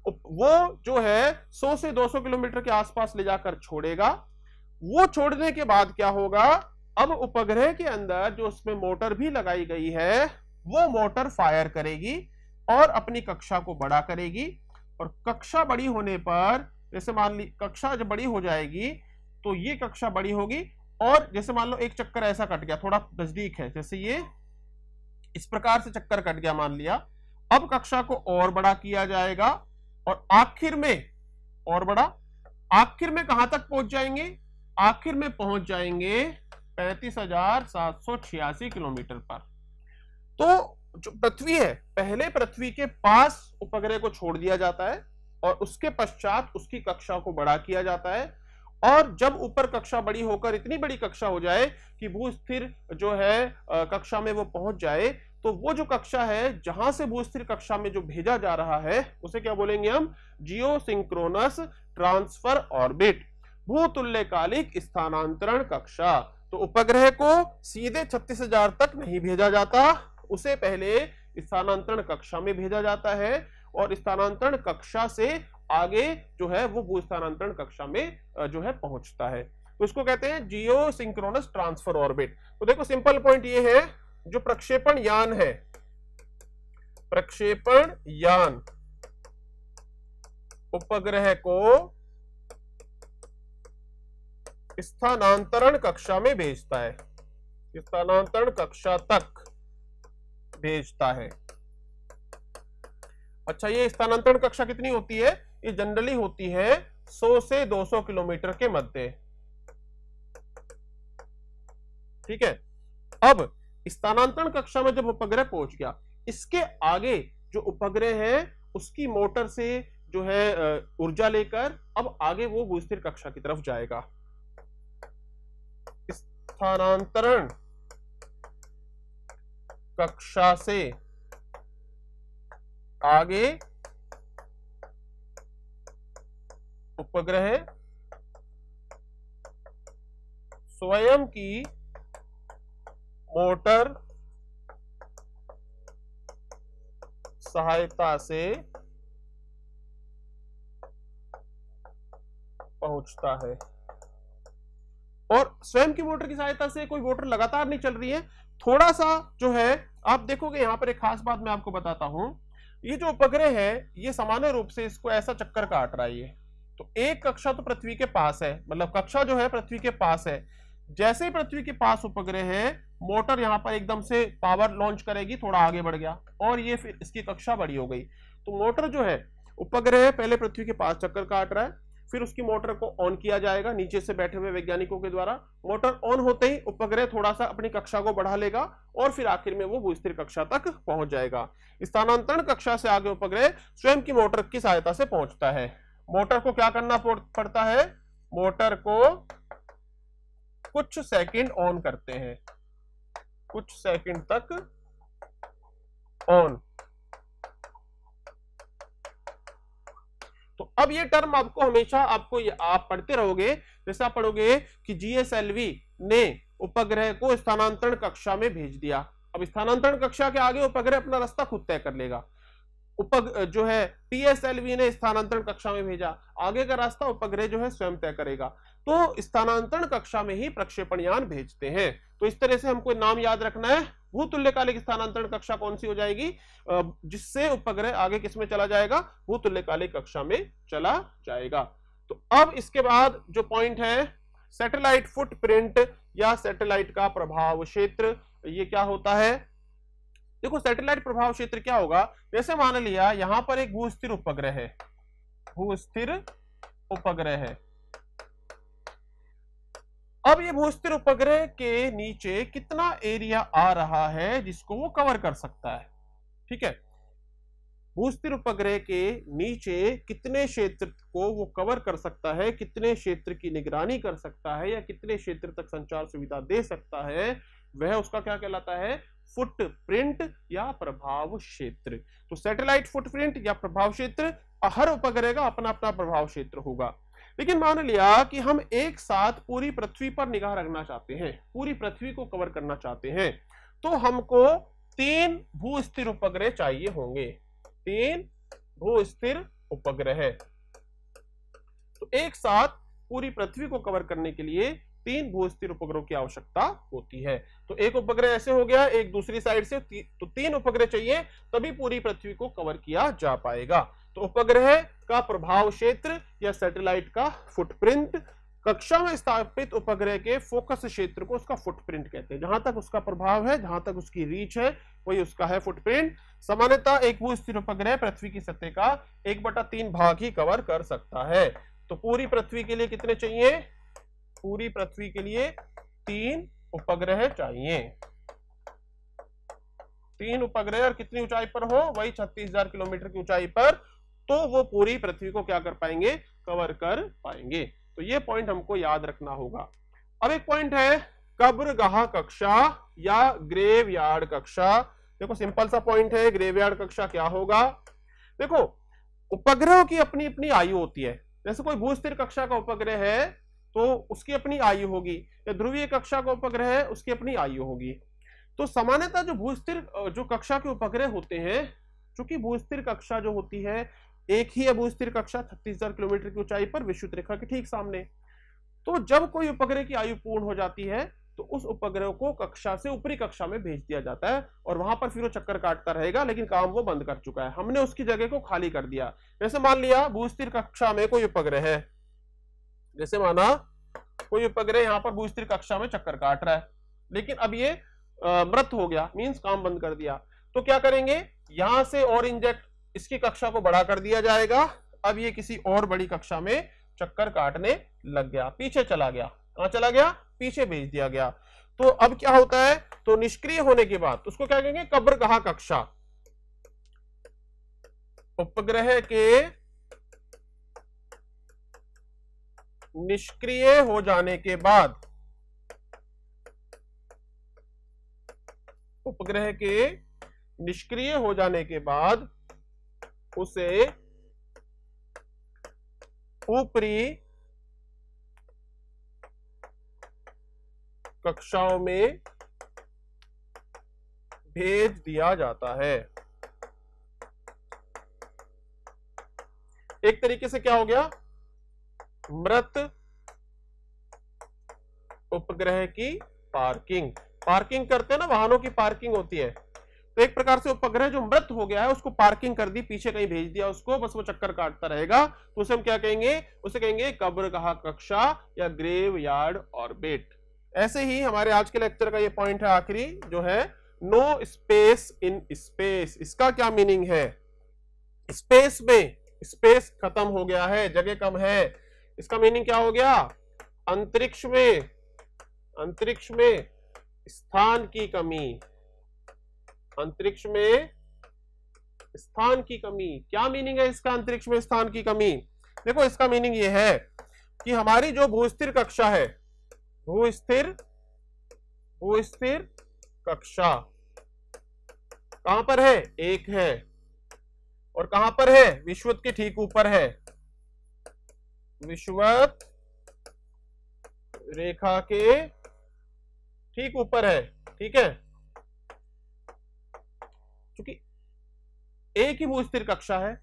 वो जो है 100 से 200 किलोमीटर के आसपास ले जाकर छोड़ेगा। वो छोड़ने के बाद क्या होगा, अब उपग्रह के अंदर जो उसमें मोटर भी लगाई गई है वो मोटर फायर करेगी और अपनी कक्षा को बड़ा करेगी, और कक्षा बड़ी होने पर, जैसे मान ली कक्षा जब बड़ी हो जाएगी तो ये कक्षा बड़ी होगी, और जैसे मान लो एक चक्कर ऐसा कट गया, थोड़ा नजदीक है, जैसे ये इस प्रकार से चक्कर कट गया मान लिया, अब कक्षा को और बड़ा किया जाएगा और आखिर में और बड़ा, आखिर में कहां तक पहुंच जाएंगे, आखिर में पहुंच जाएंगे 35,786 किलोमीटर पर। तो जो पृथ्वी है, पहले पृथ्वी के पास उपग्रह को छोड़ दिया जाता है और उसके पश्चात उसकी कक्षा को बड़ा किया जाता है, और जब ऊपर कक्षा बड़ी होकर इतनी बड़ी कक्षा हो जाए कि भूस्थिर जो है कक्षा में वो पहुंच जाए, तो वो जो कक्षा है जहां से भूस्थिर कक्षा में जो भेजा जा रहा है उसे क्या बोलेंगे हम, जियोसिंक्रोनस ट्रांसफर ऑर्बिट, भूतुल्यकालिक स्थानांतरण कक्षा। तो उपग्रह को सीधे 36,000 तक नहीं भेजा जाता, उसे पहले स्थानांतरण कक्षा में भेजा जाता है, और स्थानांतरण कक्षा से आगे जो है वो भू स्थानांतरण कक्षा में जो है पहुंचता है। तो इसको कहते हैं जियो सिंक्रोनस ट्रांसफर ऑर्बिट। तो देखो सिंपल पॉइंट ये है, जो प्रक्षेपण यान है, प्रक्षेपण यान उपग्रह को स्थानांतरण कक्षा में भेजता है, स्थानांतरण कक्षा तक भेजता है। अच्छा, ये स्थानांतरण कक्षा कितनी होती है, ये जनरली होती है 100 से 200 किलोमीटर के मध्य, ठीक है। अब स्थानांतरण कक्षा में जब उपग्रह पहुंच गया, इसके आगे जो उपग्रह है उसकी मोटर से जो है ऊर्जा लेकर अब आगे वो भूस्थिर कक्षा की तरफ जाएगा। स्थानांतरण कक्षा से आगे उपग्रह स्वयं की मोटर सहायता से पहुंचता है। और स्वयं की मोटर की सहायता से कोई मोटर लगातार नहीं चल रही है, थोड़ा सा जो है आप देखोगे यहां पर एक खास बात मैं आपको बताता हूं। ये जो उपग्रह है ये सामान्य रूप से इसको ऐसा चक्कर काट रहा है ये, तो एक कक्षा तो पृथ्वी के पास है, मतलब कक्षा जो है पृथ्वी के पास है। जैसे ही पृथ्वी के पास उपग्रह है, मोटर यहां पर एकदम से पावर लॉन्च करेगी, थोड़ा आगे बढ़ गया और ये फिर इसकी कक्षा बड़ी हो गई। तो मोटर जो है उपग्रह पहले पृथ्वी के पास चक्कर काट रहा है, फिर उसकी मोटर को ऑन किया जाएगा नीचे से बैठे हुए वैज्ञानिकों के द्वारा। मोटर ऑन होते ही उपग्रह थोड़ा सा अपनी कक्षा को बढ़ा लेगा और फिर आखिर में वो भूस्थिर कक्षा तक पहुंच जाएगा। स्थानांतरण कक्षा से आगे उपग्रह स्वयं की मोटर की सहायता से पहुंचता है। मोटर को क्या करना पड़ता है? मोटर को कुछ सेकंड ऑन करते हैं, कुछ सेकंड तक ऑन। तो अब ये टर्म आपको हमेशा आप पढ़ते रहोगे, जैसे आप पढ़ोगे कि जीएसएलवी ने उपग्रह को स्थानांतरण कक्षा में भेज दिया। अब स्थानांतरण कक्षा के आगे उपग्रह अपना रास्ता खुद तय कर लेगा। जो है टीएसएलवी ने स्थानांतरण कक्षा में भेजा, आगे का रास्ता उपग्रह जो है स्वयं तय करेगा। तो स्थानांतरण कक्षा में ही प्रक्षेपण यान भेजते हैं। तो इस तरह से हमको नाम याद रखना है, भूतुल्यकालिक स्थानांतरण कक्षा कौन सी हो जाएगी, जिससे उपग्रह आगे किसमें चला जाएगा, भूतुल्यकालिक कक्षा में चला जाएगा। तो अब इसके बाद जो पॉइंट है सैटेलाइट फुटप्रिंट या सैटेलाइट का प्रभाव क्षेत्र, ये क्या होता है? देखो सैटेलाइट प्रभाव क्षेत्र क्या होगा, जैसे मान लिया यहां पर एक भूस्थिर उपग्रह है, भूस्थिर उपग्रह है। अब ये भूस्थिर उपग्रह के नीचे कितना एरिया आ रहा है जिसको वो कवर कर सकता है, ठीक है। भूस्थिर उपग्रह के नीचे कितने क्षेत्र को वो कवर कर सकता है, कितने क्षेत्र की निगरानी कर सकता है, या कितने क्षेत्र तक संचार सुविधा दे सकता है, वह उसका क्या कहलाता है, फुटप्रिंट या प्रभाव क्षेत्र। तो सैटेलाइट फुटप्रिंट या प्रभाव क्षेत्र, हर उपग्रह का अपना अपना प्रभाव क्षेत्र होगा। लेकिन मान लिया कि हम एक साथ पूरी पृथ्वी पर निगाह रखना चाहते हैं, पूरी पृथ्वी को कवर करना चाहते हैं, तो हमको 3 भूस्थिर उपग्रह चाहिए होंगे, 3 भूस्थिर उपग्रह। तो एक साथ पूरी पृथ्वी को कवर करने के लिए 3 भूस्थिर उपग्रहों की आवश्यकता होती है। तो एक उपग्रह ऐसे हो गया, एक दूसरी साइड से, तो 3 उपग्रह चाहिए, तभी पूरी पृथ्वी को कवर किया जा पाएगा। तो उपग्रह का प्रभाव क्षेत्र या सैटेलाइट का फुटप्रिंट, कक्षा में स्थापित उपग्रह के फोकस क्षेत्र को उसका फुटप्रिंट कहते हैं। जहां तक उसका प्रभाव है, जहां तक उसकी रीच है, वही उसका है फुटप्रिंट। सामान्यतः एक भूस्थिर उपग्रह पृथ्वी की सतह का 1/3 भाग ही कवर कर सकता है। तो पूरी पृथ्वी के लिए कितने चाहिए? पूरी पृथ्वी के लिए 3 उपग्रह चाहिए। 3 उपग्रह और कितनी ऊंचाई पर हो, वही 36,000 किलोमीटर की ऊंचाई पर, तो वो पूरी पृथ्वी को क्या कर पाएंगे, कवर कर पाएंगे। तो ये पॉइंट हमको याद रखना होगा। अब एक पॉइंट है कब्रगाह कक्षा या ग्रेवयार्ड कक्षा। देखो सिंपल सा पॉइंट है, ग्रेवयार्ड कक्षा क्या होगा? देखो उपग्रहों की अपनी अपनी आयु होती है। जैसे कोई भूस्थिर कक्षा का उपग्रह है तो उसकी अपनी आयु होगी, या ध्रुवीय कक्षा का उपग्रह है उसकी अपनी आयु होगी। तो सामान्यतः जो भूस्थिर जो कक्षा के उपग्रह होते हैं, चूंकि भूस्थिर कक्षा जो होती है एक ही है, भूस्थिर कक्षा 36,000 किलोमीटर की ऊंचाई पर विषुवत रेखा के ठीक सामने। तो जब कोई उपग्रह की आयु पूर्ण हो जाती है तो उस उपग्रह को कक्षा से ऊपरी कक्षा में भेज दिया जाता है और वहां पर फिर वो चक्कर काटता रहेगा, लेकिन काम वो बंद कर चुका है, हमने उसकी जगह को खाली कर दिया। जैसे मान लिया भूस्थिर कक्षा में कोई उपग्रह है, जैसे माना कोई उपग्रह यहाँ पर भूस्थिर कक्षा में चक्कर काट रहा है, लेकिन अब ये मृत हो गया, मींस काम बंद कर दिया। तो क्या करेंगे, यहां से और इंजेक्ट, इसकी कक्षा को बड़ा कर दिया जाएगा। अब ये किसी और बड़ी कक्षा में चक्कर काटने लग गया, पीछे चला गया। कहां चला गया? पीछे भेज दिया गया। तो अब क्या होता है, तो निष्क्रिय होने के बाद उसको क्या कहेंगे, कब्रगाह कक्षा। उपग्रह के निष्क्रिय हो जाने के बाद, उपग्रह के निष्क्रिय हो जाने के बाद उसे ऊपरी कक्षाओं में भेज दिया जाता है। एक तरीके से क्या हो गया, मृत उपग्रह की पार्किंग। पार्किंग करते हैं ना, वाहनों की पार्किंग होती है, तो एक प्रकार से उपग्रह जो मृत हो गया है उसको पार्किंग कर दी, पीछे कहीं भेज दिया उसको, बस वो चक्कर काटता रहेगा, तो उसे हम क्या कहेंगे, उसे कहेंगे कब्रगाह कक्षा या ग्रेव यार्ड ऑर्बिट। ऐसे ही हमारे आज के लेक्चर का ये पॉइंट है आखिरी, जो है नो स्पेस इन स्पेस। इसका क्या मीनिंग है, स्पेस में, स्पेस खत्म हो गया है, जगह कम है, इसका मीनिंग क्या हो गया, अंतरिक्ष में, अंतरिक्ष में स्थान की कमी, अंतरिक्ष में स्थान की कमी। क्या मीनिंग है इसका, अंतरिक्ष में स्थान की कमी? देखो इसका मीनिंग ये है कि हमारी जो भूस्थिर कक्षा है, भूस्थिर कक्षा कहां पर है, एक है, और कहां पर है, विषुवत के ठीक ऊपर है, विषुवत रेखा के ठीक ऊपर है, ठीक है, क्योंकि एक ही भूस्थिर कक्षा है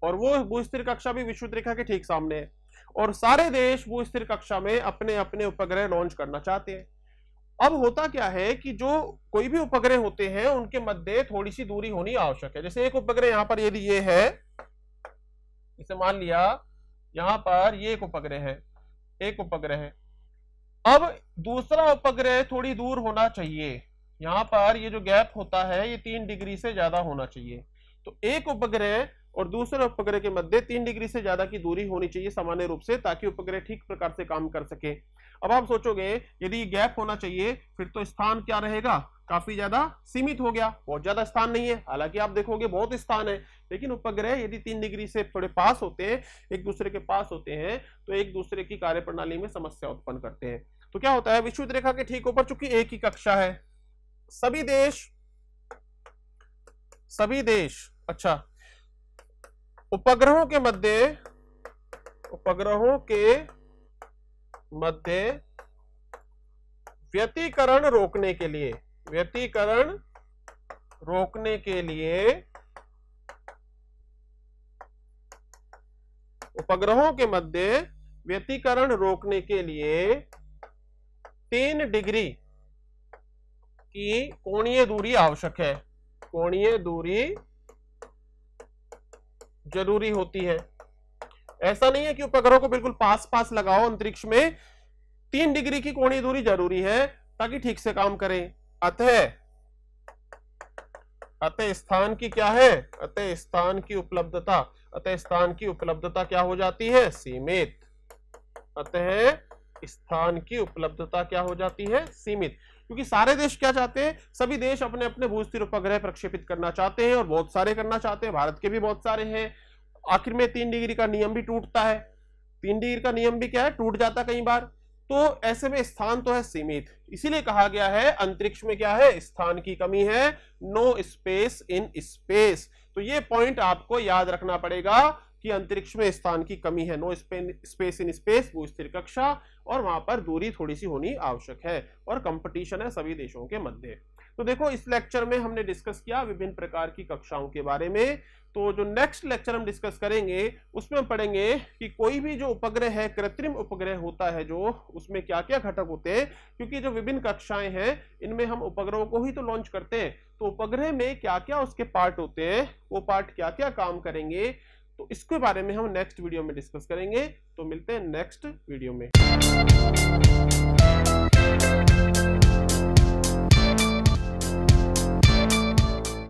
और वो भूस्थिर कक्षा भी विषुवत रेखा के ठीक सामने है, और सारे देश भूस्थिर कक्षा में अपने अपने उपग्रह लॉन्च करना चाहते हैं। अब होता क्या है कि जो कोई भी उपग्रह होते हैं उनके मध्य थोड़ी सी दूरी होनी आवश्यक है। जैसे एक उपग्रह यहां पर यदि ये है, इसे मान लिया यहां पर ये एक उपग्रह है, एक उपग्रह है, अब दूसरा उपग्रह थोड़ी दूर होना चाहिए, यहां पर ये जो गैप होता है ये 3 डिग्री से ज्यादा होना चाहिए, तो एक उपग्रह और दूसरे उपग्रह के मध्य 3 डिग्री से ज्यादा की दूरी होनी चाहिए सामान्य रूप से, ताकि उपग्रह ठीक प्रकार से काम कर सके। अब आप सोचोगे यदि गैप होना चाहिए फिर तो स्थान क्या रहेगा, काफी ज्यादा सीमित हो गया, बहुत ज्यादा स्थान नहीं है, हालांकि आप देखोगे बहुत स्थान है, लेकिन उपग्रह यदि 3 डिग्री से थोड़े पास होते हैं, एक दूसरे के पास होते हैं, तो एक दूसरे की कार्यप्रणाली में समस्या उत्पन्न करते हैं। तो क्या होता है, विषुवत रेखा के ठीक ऊपर चूंकि एक ही कक्षा है, सभी देश अच्छा, उपग्रहों के मध्य व्यतिकरण रोकने के लिए, उपग्रहों के मध्य व्यतिकरण रोकने के लिए 3 डिग्री की कोणीय दूरी आवश्यक है, कोणीय दूरी जरूरी होती है। ऐसा नहीं है कि उपग्रह को बिल्कुल पास पास लगाओ अंतरिक्ष में, 3 डिग्री की कोणीय दूरी जरूरी है ताकि ठीक से काम करें। अतः स्थान की क्या है, अतः स्थान की उपलब्धता क्या हो जाती है, सीमित। अतः स्थान की उपलब्धता क्या हो जाती है, सीमित, क्योंकि सारे देश क्या चाहते हैं, सभी देश अपने अपने भूस्थिर उपग्रह प्रक्षेपित करना चाहते हैं और बहुत सारे करना चाहते हैं, भारत के भी बहुत सारे हैं। आखिर में 3 डिग्री का नियम भी टूटता है, 3 डिग्री का नियम भी क्या है, टूट जाता कई बार, तो ऐसे में स्थान तो है सीमित, इसीलिए कहा गया है अंतरिक्ष में क्या है, स्थान की कमी है, नो स्पेस इन स्पेस। तो ये पॉइंट आपको याद रखना पड़ेगा कि अंतरिक्ष में स्थान की कमी है, नो स्पेस इन स्पेस, भूस्थिर कक्षा, और वहां पर दूरी थोड़ी सी होनी आवश्यक है, और कंपटीशन है सभी देशों के मध्य। तो देखो इस लेक्चर में हमने डिस्कस किया विभिन्न प्रकार की कक्षाओं के बारे में। तो जो नेक्स्ट लेक्चर हम डिस्कस करेंगे उसमें हम पढ़ेंगे कि कोई भी जो उपग्रह है, कृत्रिम उपग्रह होता है जो, उसमें क्या क्या घटक होते हैं, क्योंकि जो विभिन्न कक्षाएं हैं इनमें हम उपग्रहों को ही तो लॉन्च करते हैं, तो उपग्रह में क्या क्या उसके पार्ट होते हैं, वो पार्ट क्या क्या काम करेंगे, तो इसके बारे में हम नेक्स्ट वीडियो में डिस्कस करेंगे। तो मिलते हैं नेक्स्ट वीडियो में।